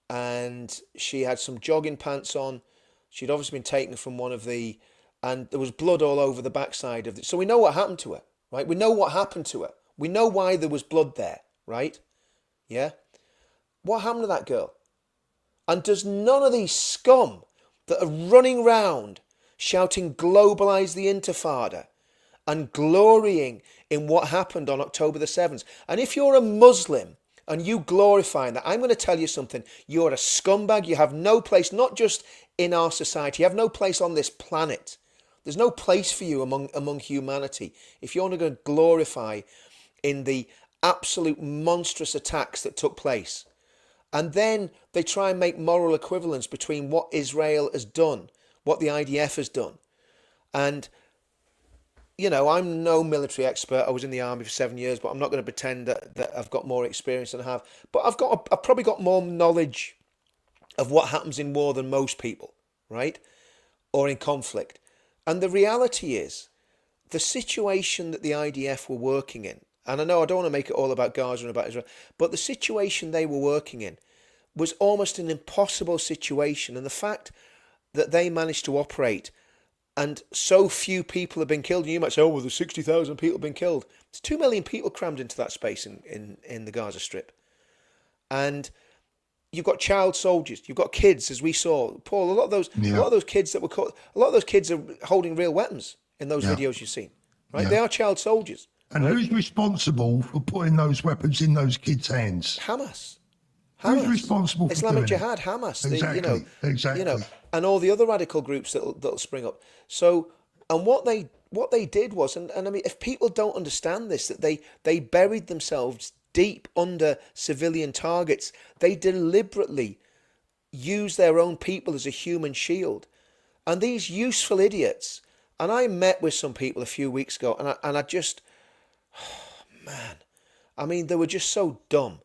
and she had some jogging pants on. She'd obviously been taken from and there was blood all over the backside of it. So we know what happened to her, right? We know what happened to her. We know why there was blood there, right? Yeah? What happened to that girl? And does none of these scum that are running round shouting "Globalise the Intifada" and glorying in what happened on October the 7th. And if you're a Muslim and you glorifying that, I'm going to tell you something. You're a scumbag. You have no place, not just in our society. You have no place on this planet. There's no place for you among humanity if you're not going to glorify in the absolute monstrous attacks that took place. And then they try and make moral equivalence between what Israel has done, what the IDF has done. And, I'm no military expert. I was in the army for 7 years, but I'm not going to pretend that I've got more experience than I have. But I've probably got more knowledge of what happens in war than most people, right? Or in conflict. And the reality is, the situation that the IDF were working in, and I know I don't want to make it all about Gaza and about Israel, but the situation they were working in was almost an impossible situation. And the fact that they managed to operate and so few people have been killed, and you might say, oh, well, there's 60,000 people have been killed. There's 2 million people crammed into that space in the Gaza Strip. And you've got child soldiers, you've got kids, as we saw. Paul, a lot of those kids that were caught, a lot of those kids are holding real weapons in those videos you've seen, right? They are child soldiers. And who's responsible for putting those weapons in those kids' hands? Hamas. Who's responsible for Islamic doing Jihad, it? Hamas. Exactly. And all the other radical groups that'll spring up. So, and what they did was, and I mean, if people don't understand this, that they buried themselves deep under civilian targets. They deliberately used their own people as a human shield. And these useful idiots, and I met with some people a few weeks ago, and I just, man, I mean, they were just so dumb.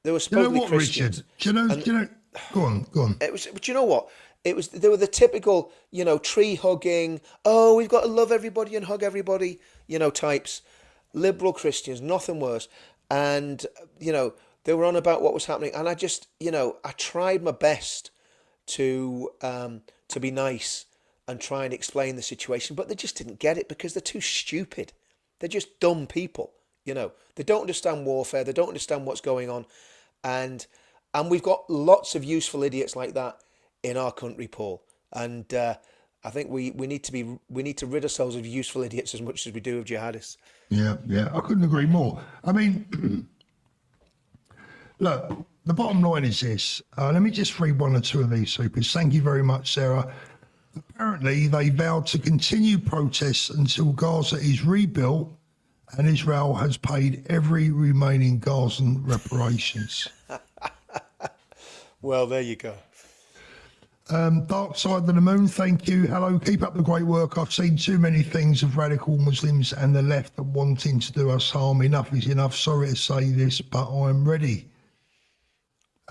They were supposedly Christians. Richard? Do you know? Go on. But you know what? They were the typical, tree hugging. Oh, we've got to love everybody and hug everybody, types. Liberal Christians, nothing worse. And they were on about what was happening, and I just, I tried my best to be nice and try and explain the situation, but they just didn't get it because they're too stupid. They're just dumb people. They don't understand warfare. They don't understand what's going on, and we've got lots of useful idiots like that in our country, Paul. And I think we need to rid ourselves of useful idiots as much as we do of jihadists. Yeah, I couldn't agree more. I mean, look, the bottom line is this. Let me just read one or two of these supers. Thank you very much, Sarah. Apparently, they vowed to continue protests until Gaza is rebuilt and Israel has paid every remaining Gazan reparations. Well, there you go. Dark Side of the Moon, thank you. Hello, keep up the great work. I've seen too many things of radical Muslims and the left wanting to do us harm. Enough is enough. Sorry to say this, but I'm ready.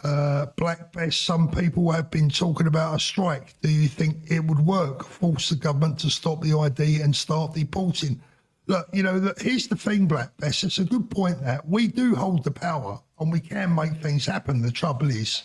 Black Best, some people have been talking about a strike. Do you think it would work? Force the government to stop the ID and start deporting? Look, here's the thing, Black Best. It's a good point that we do hold the power and we can make things happen. The trouble is,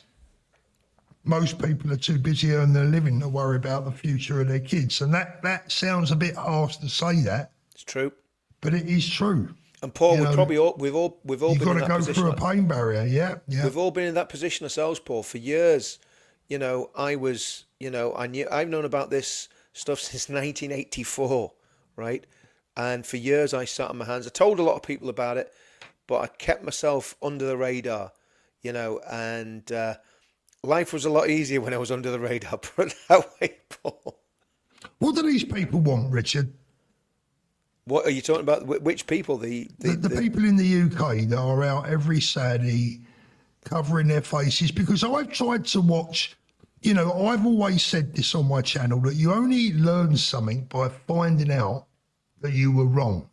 most people are too busy earning their living to worry about the future of their kids. And that sounds a bit harsh to say that. It's true. But it is true. And Paul, we've all been in that position. You've got to go through a pain barrier, yeah. We've all been in that position ourselves, Paul, for years. I've known about this stuff since 1984, right? And for years I sat on my hands. I told a lot of people about it, but I kept myself under the radar, and life was a lot easier when I was under the radar, put it that way, Paul. What do these people want, Richard? What are you talking about? Which people? The people in the UK that are out every Saturday covering their faces, because I've tried to watch, I've always said this on my channel, that you only learn something by finding out that you were wrong.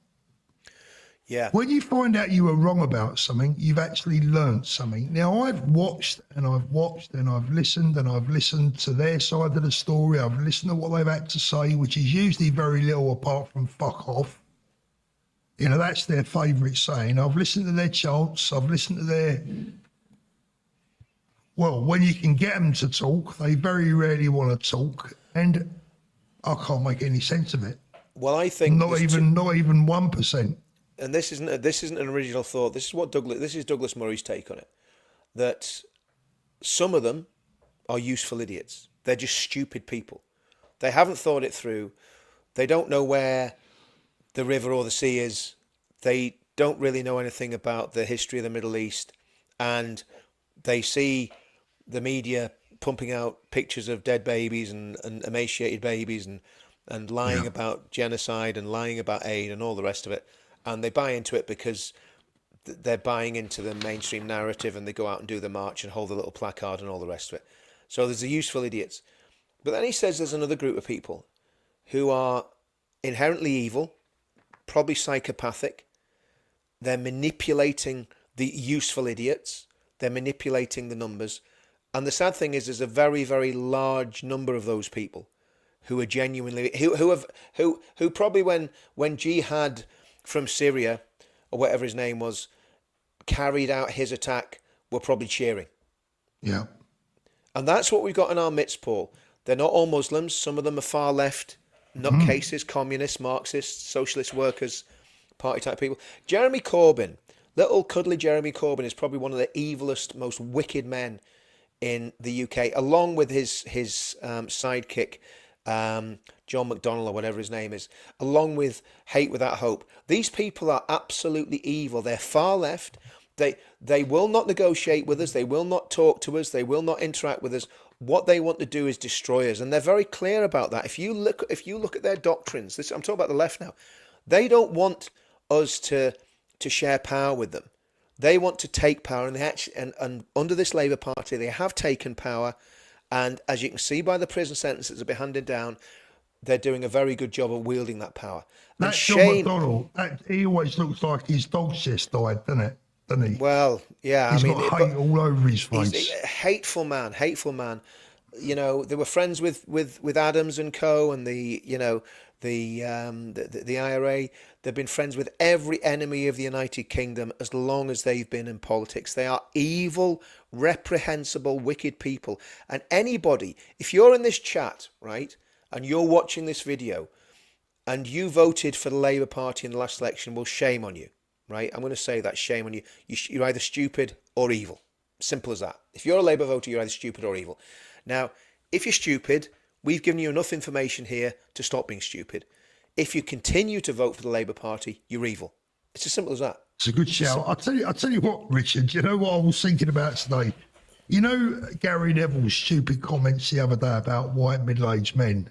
Yeah. When you find out you were wrong about something, you've actually learned something. Now, I've watched and I've listened to their side of the story. I've listened to what they've had to say, which is usually very little apart from fuck off. That's their favourite saying. I've listened to their chants. I've listened to their... Well, when you can get them to talk, they very rarely want to talk. And I can't make any sense of it. Well, I think... Not even 1%. And this isn't an original thought. This is Douglas Murray's take on it. That some of them are useful idiots. They're just stupid people. They haven't thought it through. They don't know where the river or the sea is. They don't really know anything about the history of the Middle East. And they see the media pumping out pictures of dead babies and emaciated babies and lying about genocide and lying about aid and all the rest of it. And they buy into it because they're buying into the mainstream narrative, and they go out and do the march and hold the little placard and all the rest of it. So there's the useful idiots. But then he says there's another group of people who are inherently evil, probably psychopathic. They're manipulating the useful idiots. They're manipulating the numbers. And the sad thing is there's a very, very large number of those people who are genuinely, who probably when Jihad from Syria, or whatever his name was, carried out his attack, were probably cheering. Yeah. And that's what we've got in our midst, Paul. They're not all Muslims. Some of them are far left, nutcases, communists, Marxists, socialist workers, party type people. Jeremy Corbyn, little cuddly Jeremy Corbyn, is probably one of the evilest, most wicked men in the UK, along with his sidekick, John McDonnell, or whatever his name is, along with Hate Without Hope. These people are absolutely evil. They're far left. They will not negotiate with us. They will not talk to us. They will not interact with us. What they want to do is destroy us, and they're very clear about that. If you look at their doctrines, I'm talking about the left now. They don't want us to share power with them. They want to take power, and and under this Labour Party, they have taken power. And as you can see by the prison sentences that have been handed down, they're doing a very good job of wielding that power. And That John McDonnell, he always looks like his dog's just died, doesn't he? Well, yeah. He's got hate all over his face. He's a hateful man. They were friends with Adams and Co. and the IRA. They've been friends with every enemy of the United Kingdom as long as they've been in politics. They are evil, reprehensible, wicked people. And anybody, if you're in this chat, right, and you're watching this video, and you voted for the Labour Party in the last election, well, shame on you, right? I'm going to say that, shame on you. You're either stupid or evil. Simple as that. If you're a Labour voter, you're either stupid or evil. Now, if you're stupid, we've given you enough information here to stop being stupid. If you continue to vote for the Labour Party, you're evil. It's as simple as that. It's a good shout. I'll tell you what, Richard, you know what I was thinking about today? You know Gary Neville's stupid comments the other day about white middle-aged men?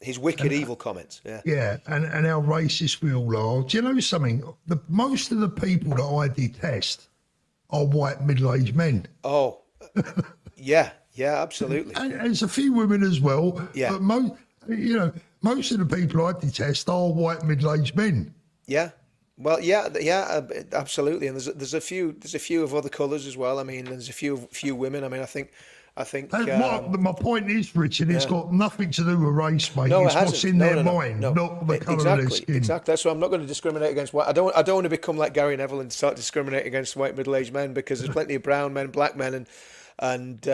His wicked, evil comments, yeah. Yeah, and how racist we all are. Do you know something? Most of the people that I detest are white middle-aged men. Oh, yeah. Yeah, absolutely. And there's a few women as well, Yeah. but most of the people I detest are white middle-aged men. Yeah. Well, yeah, absolutely. And there's a few of other colours as well. I mean, there's a few women. I mean, I think. And my point is, Richard, it's Yeah. got nothing to do with race, mate. No, it It's what's hasn't. in No, their no, no, mind, no. not the colour of their Exactly, skin. exactly. That's why I'm not going to discriminate against white. I don't want to become like Gary Neville and start discriminating against white middle-aged men, because there's plenty of brown men, black men, and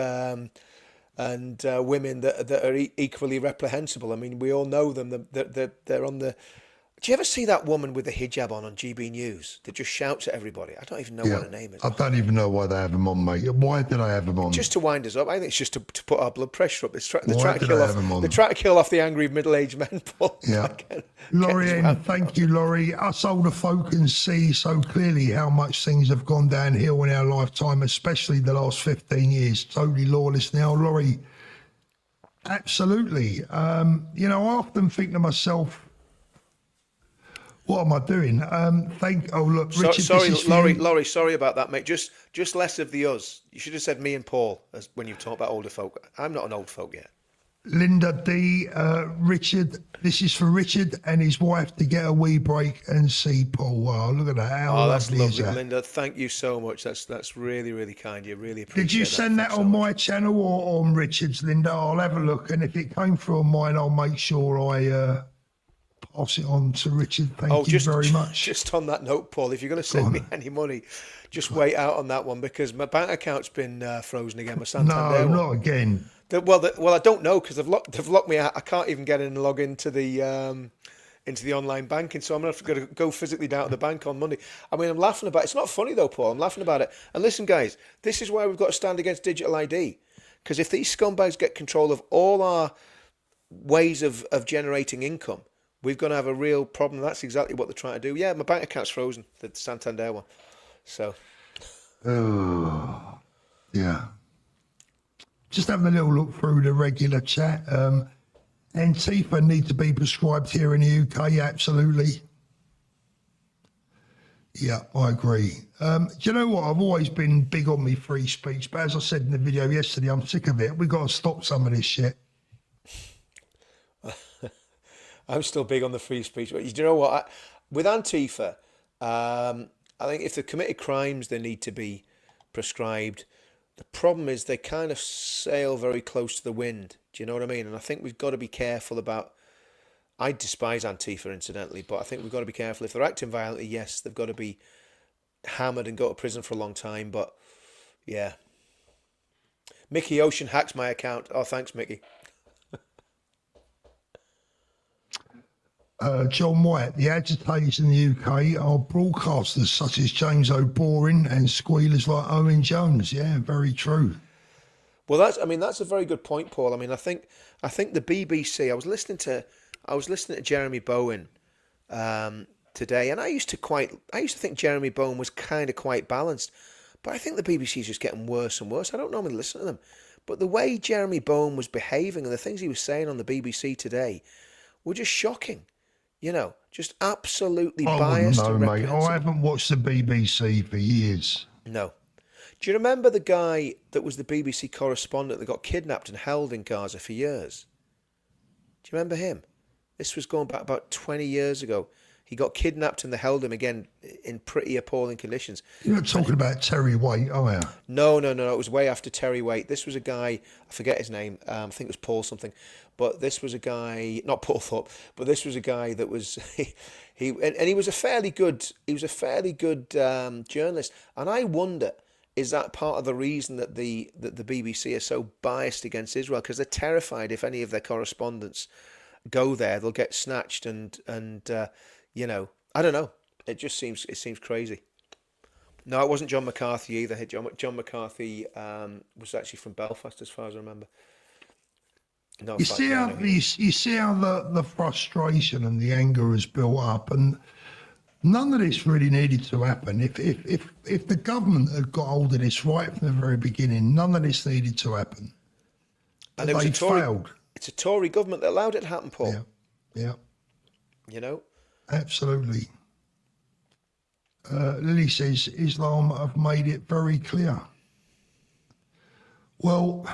women that are equally reprehensible. I mean, we all know them. They're on the. Do you ever see that woman with the hijab on GB News that just shouts at everybody? I don't even know Yeah, what her name is. I don't even know why they have them on, mate. Why did I have them on? Just to wind us up. I think it's just to put our blood pressure up. They're Why trying to did kill I off. have 'em on? They're trying to kill off the angry middle-aged men, Paul. Yeah. Laurie N, thank you, Laurie. Us older folk can see so clearly how much things have gone downhill in our lifetime, especially the last 15 years. Totally lawless now, Laurie. Absolutely. I often think to myself, what am I doing? Oh, look, Richard, Sorry, this is for you. Laurie, sorry about that, mate. Just less of the us. You should have said me and Paul when you talk about older folk. I'm not an old folk yet. Linda D, Richard, this is for Richard and his wife to get a wee break and see Paul. Wow, look at that. How Oh, that's lovely is lovely, that? Linda. Thank you so much. That's really, really kind. You really appreciate Did you that. send that Thanks so on much. my channel or on Richard's, Linda? I'll have a look, and if it came through on mine, I'll make sure I pass it on to Richard. Thank you very much. Just on that note, Paul, if you're going to send me any money, just wait out on that one, because my bank account's been frozen again. My Santander No, one. not again. Well, I don't know, because they've locked me out. I can't even get in and log into the online banking, so I'm gonna have to go physically down to the bank on Monday. I mean, I'm laughing about it. It's not funny though, Paul. I'm laughing about it. And listen, guys, this is why we've got to stand against digital ID, because if these scumbags get control of all our ways of generating income, we're going to have a real problem. That's exactly what they're trying to do. Yeah, my bank account's frozen, the Santander one. So, Oh, yeah. Just having a little look through the regular chat. Antifa need to be prescribed here in the UK, absolutely. Yeah, I agree. Do you know what? I've always been big on me free speech, but as I said in the video yesterday, I'm sick of it. We've got to stop some of this shit. I'm still big on the free speech. But you know what? With Antifa, I think if they committed crimes, they need to be prescribed. The problem is they kind of sail very close to the wind. Do you know what I mean? And I think we've got to be careful about. I despise Antifa, incidentally, but I think we've got to be careful. If they're acting violently, yes, they've got to be hammered and go to prison for a long time. But yeah, Mickey Ocean hacks my account. Oh, thanks, Mickey. John White, the agitators in the UK are broadcasters such as James O'Boring and squealers like Owen Jones. Yeah, very true. Well, that's a very good point, Paul. I mean, I think the BBC. I was listening to Jeremy Bowen today, and I used to think Jeremy Bowen was kind of quite balanced, but I think the BBC is just getting worse and worse. I don't normally listen to them, but the way Jeremy Bowen was behaving and the things he was saying on the BBC today were just shocking. You know, just absolutely I biased wouldn't and know, mate. reprehensible. I haven't watched the BBC for years. No. Do you remember the guy that was the BBC correspondent that got kidnapped and held in Gaza for years? Do you remember him? This was going back about 20 years ago. He got kidnapped and they held him again in pretty appalling conditions. You're not talking about Terry Waite, are you? No. It was way after Terry Waite. This was a guy, I forget his name. I think it was Paul something. But this was a guy, not Paul Thorpe, but this was a guy that was he was a fairly good journalist. And I wonder, is that part of the reason that the BBC are so biased against Israel? Because they're terrified if any of their correspondents go there, they'll get snatched and I don't know. It seems crazy. No, it wasn't John McCarthy either. John McCarthy was actually from Belfast, as far as I remember. No, You see how the frustration and the anger has built up, and none of this really needed to happen. If the government had got hold of this right from the very beginning, none of this needed to happen. And it was a Tory. Failed. It's a Tory government that allowed it to happen, Paul. Yeah. You know. Absolutely. Lily says Islam have made it very clear. Well,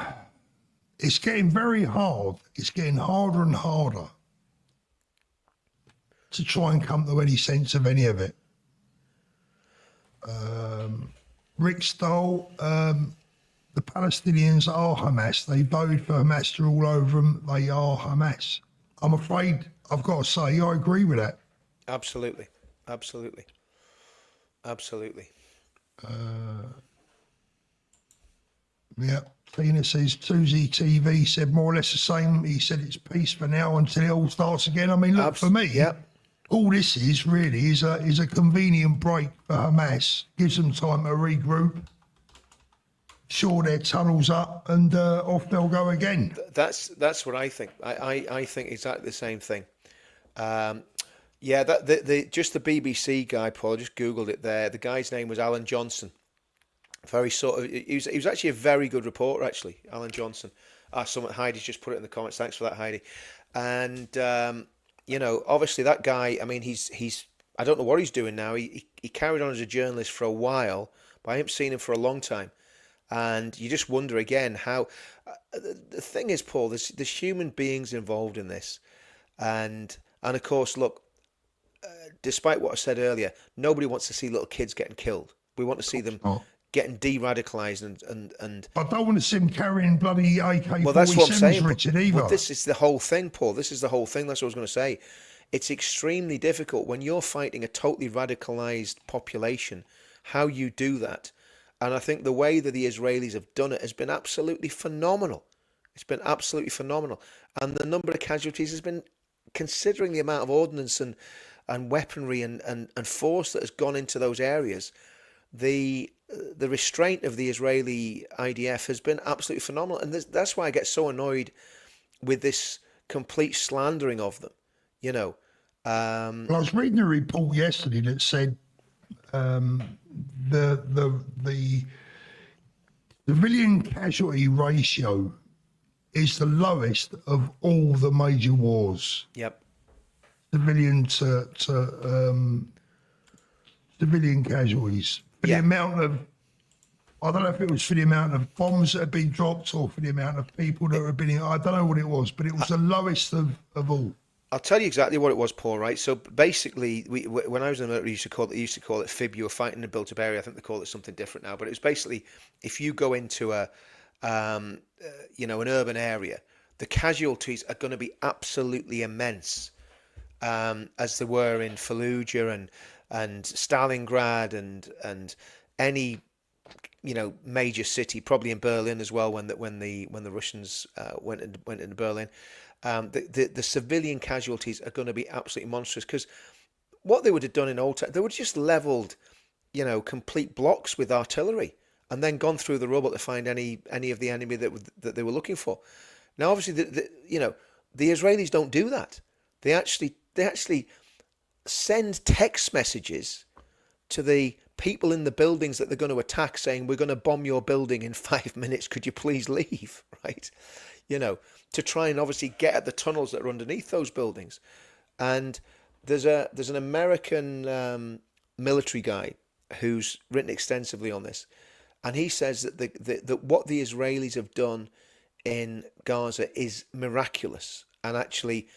it's getting very hard. It's getting harder and harder to try and come to any sense of any of it. Rick Stoll, the Palestinians are Hamas. They voted for Hamas to rule over them. They are Hamas. I'm afraid I've got to say I agree with that. Absolutely, absolutely, absolutely. Yeah. Tina says 2Z TV said more or less the same. He said it's peace for now until it all starts again. I mean, look, for me, yeah. all this is really is a convenient break for Hamas. Gives them time to regroup, shore their tunnels up, and off they'll go again. That's what I think. I think exactly the same thing. Yeah, that the just the BBC guy, Paul. I just googled it there. The guy's name was Alan Johnson. Very sort of. He was actually a very good reporter. Actually, Alan Johnson. Heidi's just put it in the comments. Thanks for that, Heidi. And you know, obviously that guy. I mean, he's. I don't know what he's doing now. He carried on as a journalist for a while, but I haven't seen him for a long time. And you just wonder again how. The thing is, Paul, there's human beings involved in this, and of course, look. Despite what I said earlier, nobody wants to see little kids getting killed. We want to see them getting de-radicalised and. I don't want to see them carrying bloody AK-47s, Well, that's what I'm saying, Richard, either. But this is the whole thing, Paul. This is the whole thing. That's what I was going to say. It's extremely difficult when you're fighting a totally radicalised population, how you do that. And I think the way that the Israelis have done it has been absolutely phenomenal. It's been absolutely phenomenal. And the number of casualties has been, considering the amount of ordnance and weaponry and force that has gone into those areas, the restraint of the Israeli IDF has been absolutely phenomenal. And that's why I get so annoyed with this complete slandering of them, you know. Well, I was reading a report yesterday that said the civilian casualty ratio is the lowest of all the major wars. Yep. Civilian civilian casualties. For the amount of, I don't know if it was for the amount of bombs that have been dropped or for the amount of people that have been in, I don't know what it was, but it was the lowest of all. I'll tell you exactly what it was, Paul, right? So basically, when I was in the military, we used to call it FIB. You were fighting in a built-up area. I think they call it something different now. But it was basically, if you go into an urban area, the casualties are going to be absolutely immense, as they were in Fallujah and Stalingrad and any major city, probably in Berlin as well when the Russians went into Berlin. The civilian casualties are going to be absolutely monstrous, because what they would have done in old times, they would have just leveled, complete blocks with artillery and then gone through the rubble to find any of the enemy that they were looking for. Now, obviously, the Israelis don't do that. They actually send text messages to the people in the buildings that they're going to attack, saying, "We're going to bomb your building in 5 minutes. Could you please leave?" Right? To try and obviously get at the tunnels that are underneath those buildings. And there's an American military guy who's written extensively on this, and he says that that what the Israelis have done in Gaza is miraculous, and actually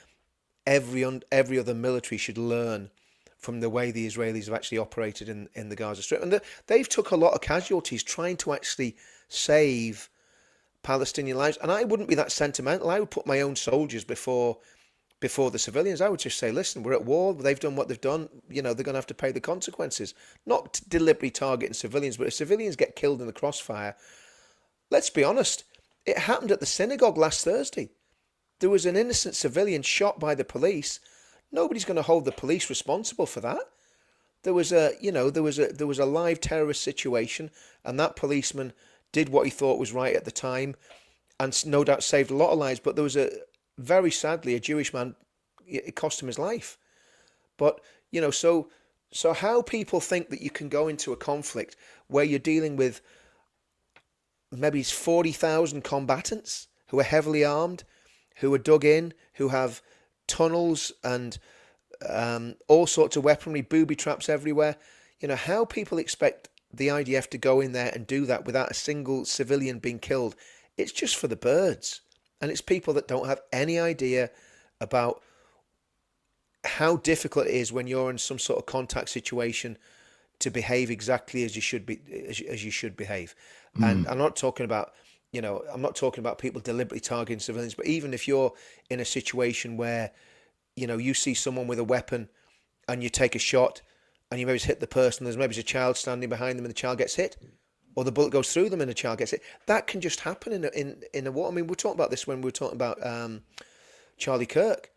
every other military should learn from the way the Israelis have actually operated in the Gaza Strip. And they've took a lot of casualties trying to actually save Palestinian lives. And I wouldn't be that sentimental. I would put my own soldiers before the civilians. I would just say, listen, we're at war. They've done what they've done. They're going to have to pay the consequences. Not deliberately targeting civilians, but if civilians get killed in the crossfire, let's be honest, it happened at the synagogue last Thursday. There was an innocent civilian shot by the police. Nobody's going to hold the police responsible for that. There was a live terrorist situation, and that policeman did what he thought was right at the time, and no doubt saved a lot of lives. But there was very sadly, a Jewish man, it cost him his life. But, so how people think that you can go into a conflict where you're dealing with maybe 40,000 combatants who are heavily armed, who are dug in, who have tunnels and all sorts of weaponry, booby traps everywhere. How people expect the IDF to go in there and do that without a single civilian being killed. It's just for the birds. And it's people that don't have any idea about how difficult it is when you're in some sort of contact situation to behave exactly as you should be, as you should behave. And I'm not talking about, I'm not talking about people deliberately targeting civilians, but even if you're in a situation where, you see someone with a weapon and you take a shot and you maybe hit the person, there's maybe a child standing behind them and the child gets hit, or the bullet goes through them and the child gets hit. That can just happen in a war. I mean, we were talking about this when we were talking about Charlie Kirk.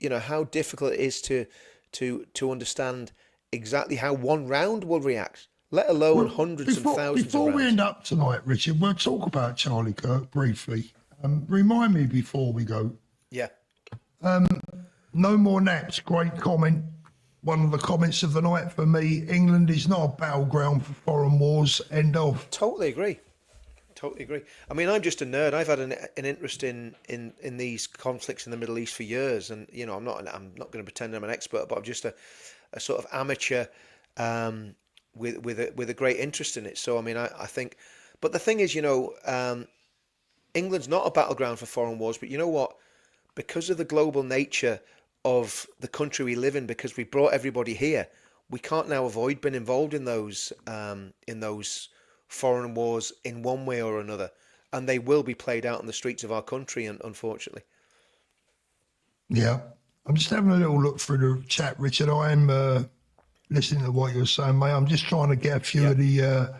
How difficult it is to understand exactly how one round will react, let alone hundreds and thousands Before of we rounds. end up tonight, Richard, we'll talk about Charlie Kirk briefly. Remind me before we go. Yeah. No more naps. Great comment. One of the comments of the night for me. England is not a battleground for foreign wars. End of. Totally agree. Totally agree. I mean, I'm just a nerd. I've had an interest in these conflicts in the Middle East for years, and I'm not going to pretend I'm an expert, but I'm just a sort of amateur with a great interest in it. So I mean, I think, but the thing is, England's not a battleground for foreign wars, but you know what? Because of the global nature of the country we live in, because we brought everybody here, we can't now avoid being involved in those foreign wars in one way or another, and they will be played out in the streets of our country, and unfortunately. Yeah. I'm just having a little look through the chat, Richard. I am listening to what you're saying, mate. I'm just trying to get a few of the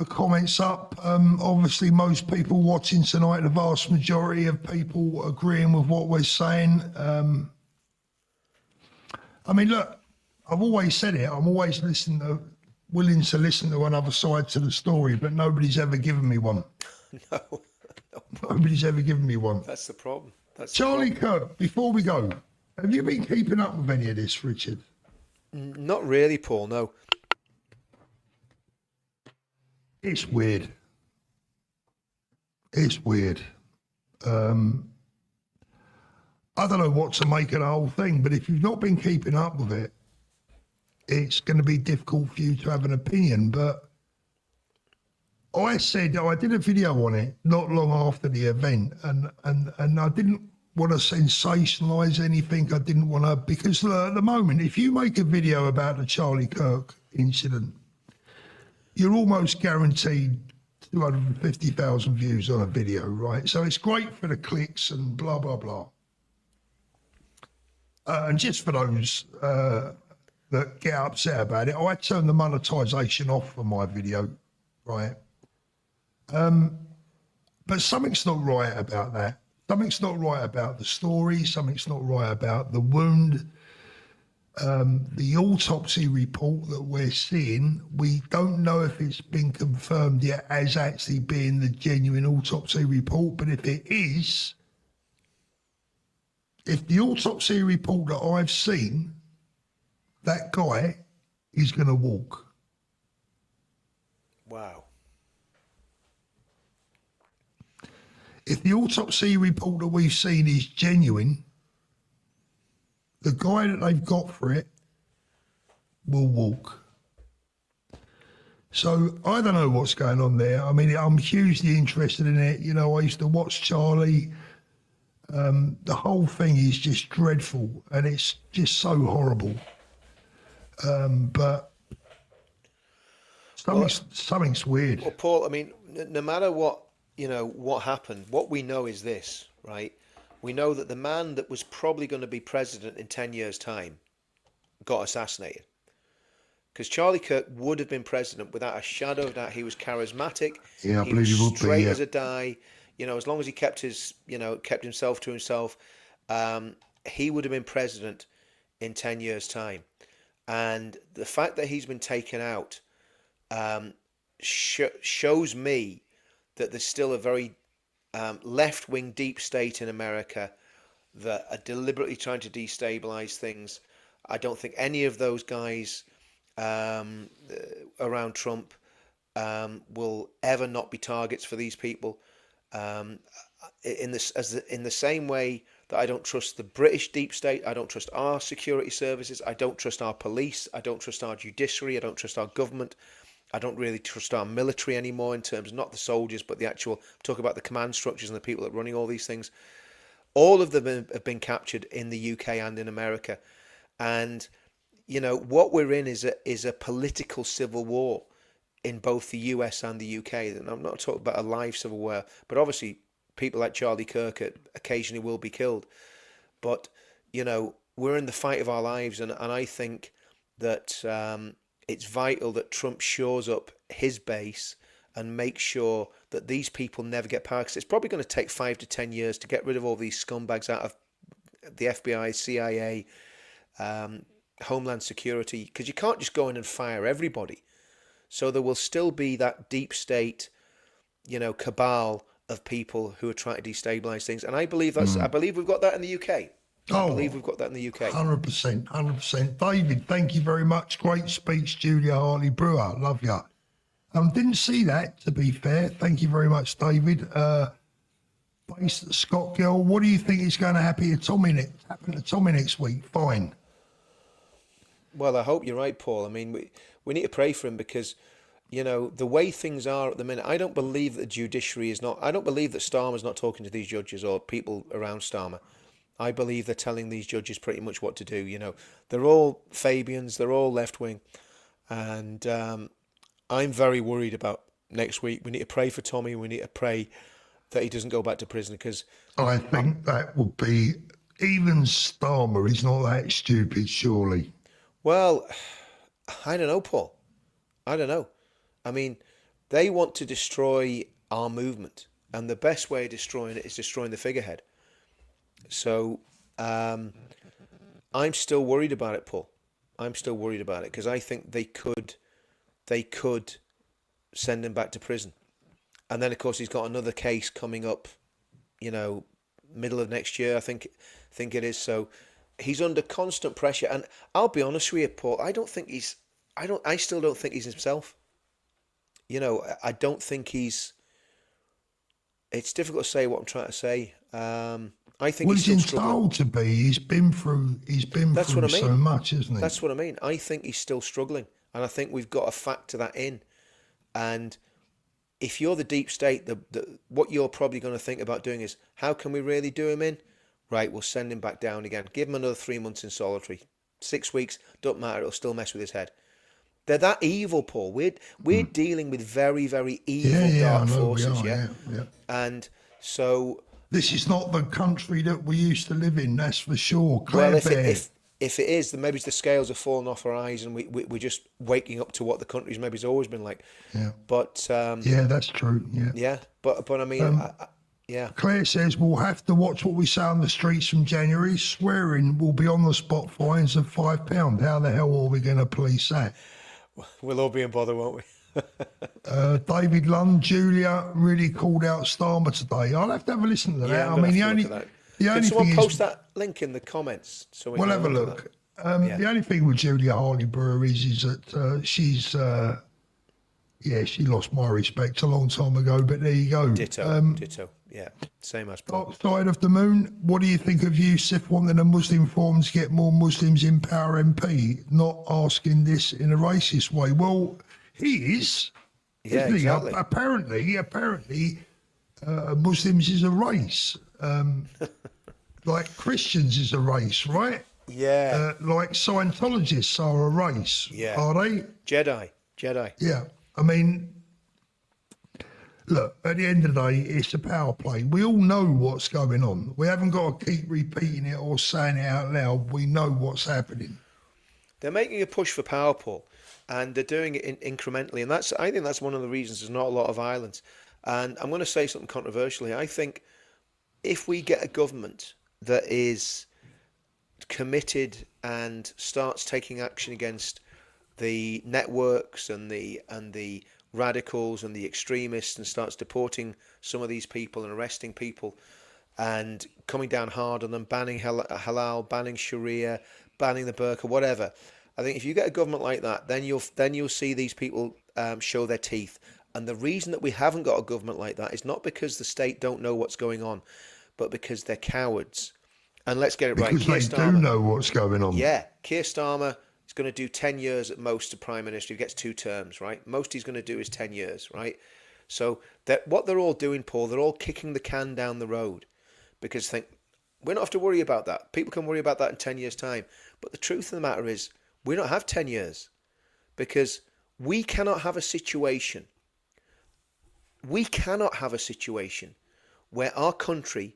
comments up. Obviously, most people watching tonight, the vast majority of people agreeing with what we're saying. I mean, look, I've always said it. I'm always willing to listen to another side to the story, but nobody's ever given me one. No, Nobody's ever given me one. that's the problem. That's Charlie Kirk, before we go, have you been keeping up with any of this, Richard? Not really, Paul. No. It's weird. It's weird. I don't know what to make of the whole thing, but if you've not been keeping up with it, it's going to be difficult for you to have an opinion. But I said, I did a video on it not long after the event, and I didn't want to sensationalise anything. I didn't want to, because at the moment, if you make a video about the Charlie Kirk incident, you're almost guaranteed 250,000 views on a video, right? So it's great for the clicks and blah, blah, blah. And just for those that get upset about it, I turned the monetization off for my video, right? But something's not right about that. Something's not right about the story. Something's not right about the wound. The autopsy report that we're seeing, we don't know if it's been confirmed yet as actually being the genuine autopsy report, but if it is, if the autopsy report that I've seen, that guy is going to walk. Wow. If the autopsy report that we've seen is genuine, the guy that they've got for it will walk. So I don't know what's going on there. I mean, I'm hugely interested in it. I used to watch Charlie. The whole thing is just dreadful, and it's just so horrible. But something's weird. Well, Paul, I mean, no matter what, what happened, what we know is this, right? We know that the man that was probably going to be president in 10 years' time got assassinated. Because Charlie Kirk would have been president without a shadow of doubt. He was charismatic. Yeah, I he believe was he would be, straight yeah. as a die. As long as he kept himself to himself, he would have been president in 10 years' time. And the fact that he's been taken out shows me that there's still a very left-wing deep state in America that are deliberately trying to destabilize things. I don't think any of those guys around Trump will ever not be targets for these people. In the same way that I don't trust the British deep state, I don't trust our security services, I don't trust our police, I don't trust our judiciary, I don't trust our government. I don't really trust our military anymore in terms of not the soldiers, but the actual, talk about the command structures and the people that are running all these things. All of them have been captured in the UK and in America. And, you know, what we're in is a political civil war in both the US and the UK. And I'm not talking about a live civil war, but obviously people like Charlie Kirk occasionally will be killed. But, you know, we're in the fight of our lives. And I think that it's vital that Trump shores up his base and makes sure that these people never get power. Because it's probably going to take 5 to 10 years to get rid of all these scumbags out of the FBI, CIA, Homeland Security, because you can't just go in and fire everybody. So there will still be that deep state, you know, cabal of people who are trying to destabilize things. And I believe I believe we've got that in the UK. I believe we've got that in the UK. 100%, 100%. David, thank you very much. Great speech, Julia Hartley-Brewer. Love you. Didn't see that, to be fair. Thank you very much, David. Based at Scott Gill, what do you think is going to happen to Tommy next week? Fine. Well, I hope you're right, Paul. I mean, we need to pray for him because, you know, the way things are at the minute, I don't believe that the judiciary is not, I don't believe that Starmer's not talking to these judges or people around Starmer. I believe they're telling these judges pretty much what to do. You know, they're all Fabians, they're all left wing. And I'm very worried about next week. We need to pray for Tommy. We need to pray that he doesn't go back to prison because I think that would be, even Starmer is not that stupid, surely. well, I don't know, Paul. I don't know. I mean, they want to destroy our movement, and the best way of destroying it is destroying the figurehead. So I'm still worried about it, Paul. I'm still worried about it because I think they could send him back to prison. And then, of course, he's got another case coming up, you know, middle of next year, I think it is. So he's under constant pressure. And I'll be honest with you, Paul, I still don't think he's himself. You know, I don't think it's difficult to say what I'm trying to say. I think Well, he's he's still entitled to be. He's been through That's what I mean. so much, isn't he? That's what I mean. I think he's still struggling. And I think we've got to factor that in. And if you're the deep state, what you're probably going to think about doing is, how can we really do him in? Right, we'll send him back down again. Give him another 3 months in solitary. 6 weeks, don't matter, it'll still mess with his head. They're that evil, Paul. We're dealing with very, very evil dark forces, yeah? And so... This is not the country that we used to live in, that's for sure. Claire Well, Bear. if it is, then maybe the scales have fallen off our eyes and we're just waking up to what the country's maybe has always been like. Yeah. But... yeah, that's true, yeah. Yeah, but I mean... yeah. Claire says we'll have to watch what we say on the streets from January. Swearing will be on the spot fines of £5. How the hell are we going to police that? We'll all be in bother, won't we? David Lund, Julia really called out Starmer today. I'll have to have a listen to that. Yeah, I mean, the only Can someone thing post is, that link in the comments so we we'll can have a look. The only thing with Julia Hartley-Brewer is that she's, she lost my respect a long time ago, but there you go. Ditto. Yeah, same as Paul. Dark Side of the Moon, what do you think of Yusuf wanting the Muslim Forums to get more Muslims in Power MP? Not asking this in a racist way. Well, he is. Yeah, isn't he? exactly. Apparently, Muslims is a race. Like Christians is a race, right? Yeah. Like Scientologists are a race. Yeah. Are they? Jedi. Yeah. I mean, look, at the end of the day, it's a power play. We all know what's going on. We haven't got to keep repeating it or saying it out loud. We know what's happening. They're making a push for power, Paul, and they're doing it incrementally. And I think that's one of the reasons there's not a lot of violence. And I'm going to say something controversially. I think if we get a government that is committed and starts taking action against the networks and the radicals and the extremists and starts deporting some of these people and arresting people and coming down hard on them, banning halal, banning Sharia, banning the burqa, whatever. I think if you get a government like that, then you'll see these people show their teeth. And the reason that we haven't got a government like that is not because the state don't know what's going on, but because they're cowards. And let's get it right. Because they do know what's going on. Yeah, Keir Starmer is going to do 10 years at most to prime minister. He gets 2 terms, right? Most he's going to do is 10 years, right? So that what they're all doing, Paul, they're all kicking the can down the road because think we don't have to worry about that. People can worry about that in 10 years' time. But the truth of the matter is we don't have 10 years because we cannot have a situation. We cannot have a situation where our country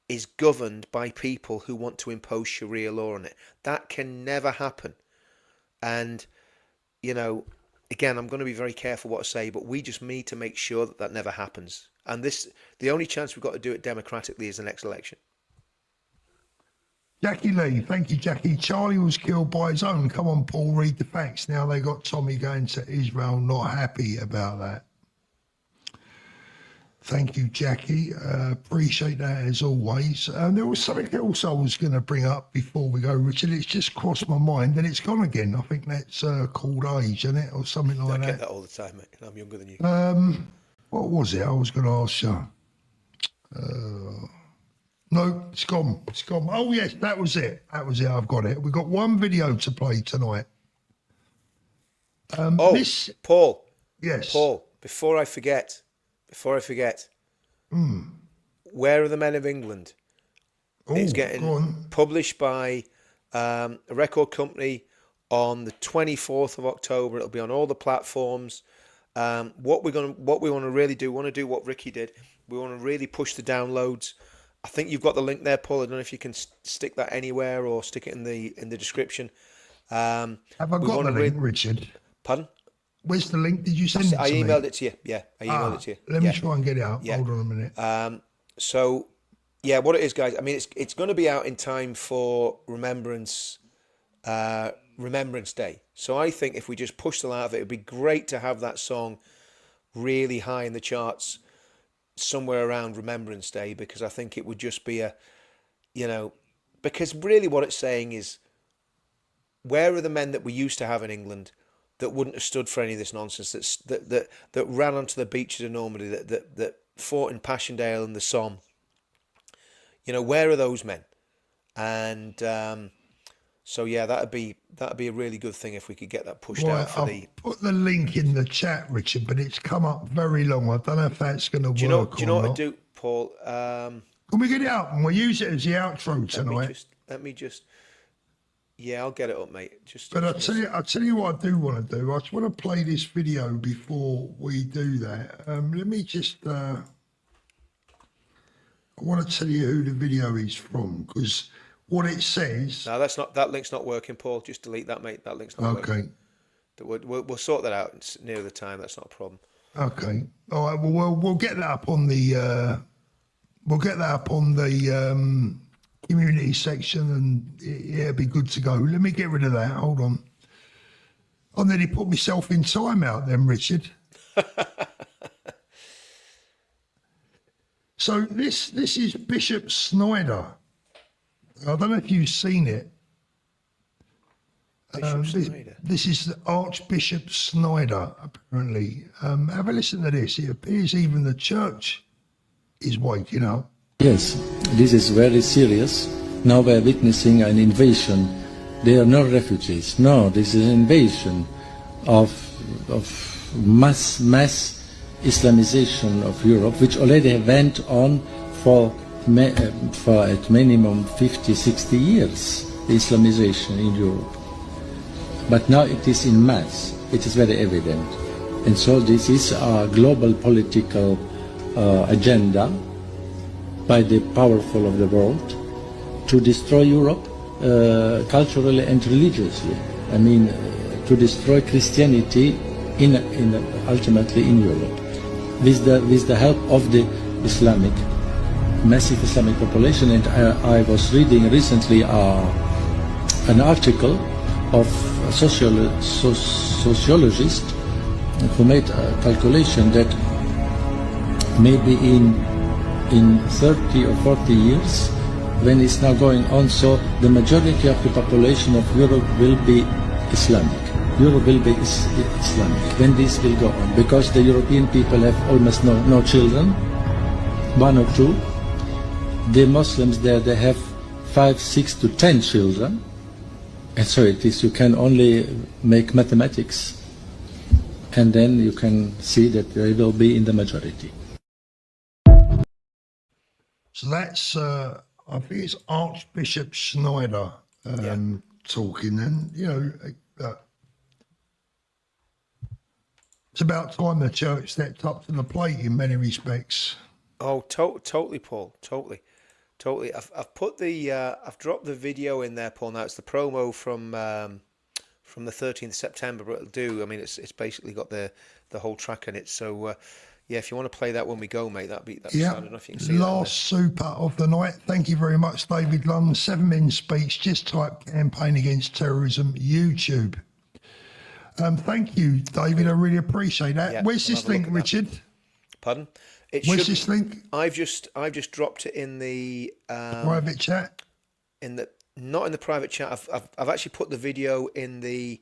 is governed by people who want to impose Sharia law on it. That can never happen. And, you know, again, I'm going to be very careful what I say, but we just need to make sure that that never happens. And the only chance we've got to do it democratically is the next election. Jackie Lee, thank you, Jackie. Charlie was killed by his own. Come on, Paul, read the facts. Now they got Tommy going to Israel, not happy about that. Thank you, Jackie. Appreciate that as always. There was something else I was going to bring up before we go, Richard. It's just crossed my mind and it's gone again. I think that's called age, isn't it? Or something like that. I get that all the time, mate. I'm younger than you. What was it? I was going to ask you. No, it's gone. It's gone. Oh, yes, that was it. That was it. I've got it. We've got one video to play tonight. Paul. Yes. Paul, before I forget, Where Are the Men of England? It's getting published by a record company on the 24th of October. It'll be on all the platforms. What we want to really do, what Ricky did. We want to really push the downloads. I think you've got the link there, Paul. I don't know if you can stick that anywhere or stick it in the description. Have I got the link, Richard? Pardon? Where's the link? Did you send it to me? I emailed it to you. Yeah, I emailed it to you. Let me try and get it out. Yeah. Hold on a minute. So, yeah, what it is, guys. I mean, it's going to be out in time for Remembrance Day. So I think if we just push the lot of it, it'd be great to have that song really high in the charts somewhere around Remembrance Day, because I think it would just be because really what it's saying is, where are the men that we used to have in England that wouldn't have stood for any of this nonsense, that ran onto the beaches of Normandy, that fought in Passchendaele and the Somme? Where are those men? And so yeah, that'd be a really good thing if we could get that pushed out for I'll put the link in the chat, Richard, but it's come up very long. I don't know if that's going to work. Do you know what to do, Paul? Can we get it up and we'll use it as the outro tonight? Let me just. Yeah, I'll get it up, mate. I'll tell you what I do want to do. I just want to play this video before we do that. Let me just. I want to tell you who the video is from, because what it says. No, that link's not working, Paul. Just delete that, mate. That link's not working. Okay. We'll sort that out near the time. That's not a problem. Okay. All right. Well, we'll get that up on the. We'll get that up on the community section, and it'll be good to go. Let me get rid of that. Hold on. I nearly put myself in timeout then, Richard. So this is Bishop Snyder. I don't know if you've seen it. This is the Archbishop Snyder, apparently. Have a listen to this. It appears even the church is waking up. Yes, this is very serious. Now we are witnessing an invasion. They are not refugees. No, this is an invasion of mass Islamization of Europe, which already went on for at minimum 50, 60 years, the Islamization in Europe. But now it is in mass. It is very evident. And so this is a global political agenda by the powerful of the world to destroy Europe culturally and religiously. I mean, to destroy Christianity ultimately in Europe, with the help of the massive Islamic population. And I was reading recently an article of a sociologist who made a calculation that maybe in 30 or 40 years, when it's now going on, so the majority of the population of Europe will be Islamic. Europe will be Islamic when this will go on, because the European people have almost no children, 1 or 2. The Muslims there, they have 5, 6 to 10 children, And so it is, you can only make mathematics, and then you can see that they will be in the majority. So that's, I think it's Archbishop Schneider talking, and it's about time the church stepped up to the plate in many respects. Oh, totally, Paul. Totally. I've put the I've dropped the video in there, Paul. Now it's the promo from the 13th September, but it'll do. I mean, it's basically got the whole track in it. So yeah, if you want to play that when we go, mate, that'd be I don't know if you can see last super of the night. Thank you very much, David Lunn. 7-minute speech. Just type campaign against terrorism YouTube. Thank you, David. I really appreciate that. Yeah, Where's I'll this have a look link, at that. Richard? Pardon? It Where's should. this link? I've just dropped it in the Private chat. not in the private chat. I've actually put the video in the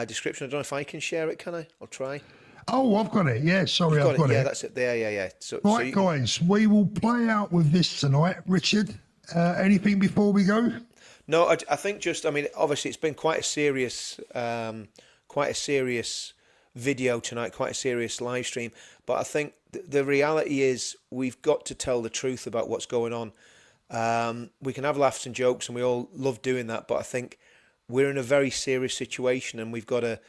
description. I don't know if I can share it. Can I? I'll try. Oh, I've got it. Yeah, sorry, I've got Yeah, it. that's it. There. Yeah. So Right, you guys, we will play out with this tonight. Richard, anything before we go? No, I think just. I mean, obviously, it's been quite a serious video tonight, quite a serious live stream. But I think the reality is we've got to tell the truth about what's going on. We can have laughs and jokes, and we all love doing that. But I think we're in a very serious situation, and we've got to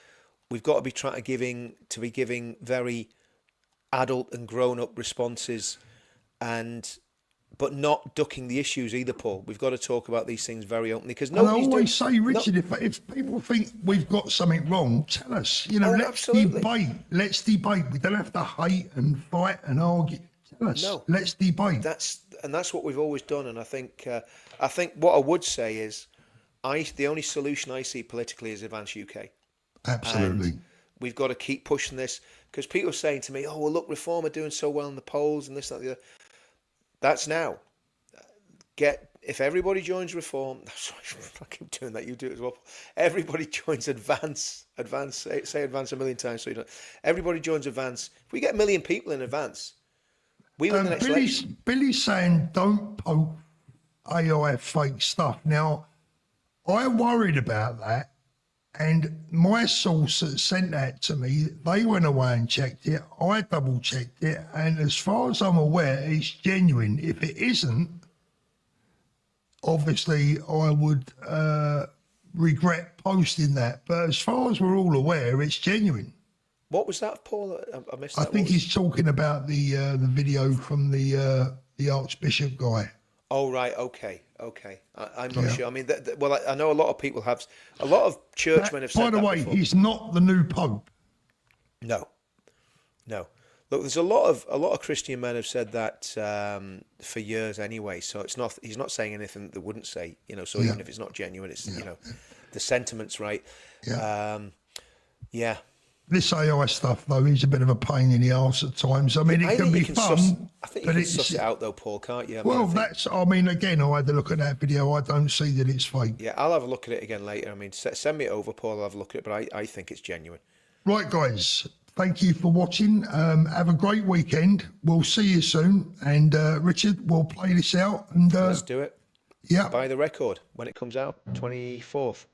be trying to be giving very adult and grown up responses, but not ducking the issues either, Paul. We've got to talk about these things very openly because And I nobody's always doing. say, Richard, if people think we've got something wrong, tell us. Let's absolutely. debate. Let's debate. We don't have to hate and fight and argue. Tell us. No. Let's debate. That's what we've always done. And I think what I would say is, the only solution I see politically is Advance UK. Absolutely. And we've got to keep pushing this because people are saying to me, "Oh, well, look, Reform are doing so well in the polls and this, that, the other." That's now. If everybody joins Reform, sorry, I keep doing that. You do it as well. Everybody joins Advance. Say Advance a million times so you don't. Everybody joins Advance. If we get 1 million people in Advance, we win the next election. Billy's saying don't poke AI fake stuff. Now, I worried about that, and my source that sent that to me, they went away and checked it. I double checked it, and as far as I'm aware, it's genuine. If it isn't, obviously I would regret posting that. But as far as we're all aware, it's genuine. What was that, Paul? I missed that. I think he's talking about the video from the Archbishop guy. Oh, right. Okay. I'm not sure. I mean, well, I know a lot of people have. A lot of churchmen have said By the that way, before. he's not the new Pope. No. Look, there's a lot of Christian men have said that for years anyway. So it's not. He's not saying anything that they wouldn't say. So even if it's not genuine, it's the sentiment's right. Yeah. This AI stuff, though, is a bit of a pain in the arse at times. I mean, it can be fun. I think you can suss it out, though, Paul, can't you? I mean, again, I had to look at that video. I don't see that it's fake. Yeah, I'll have a look at it again later. I mean, send me it over, Paul. I'll have a look at it, but I think it's genuine. Right, guys. Thank you for watching. Have a great weekend. We'll see you soon. And Richard, we'll play this out. And let's do it. Yeah. Buy the record when it comes out, 24th.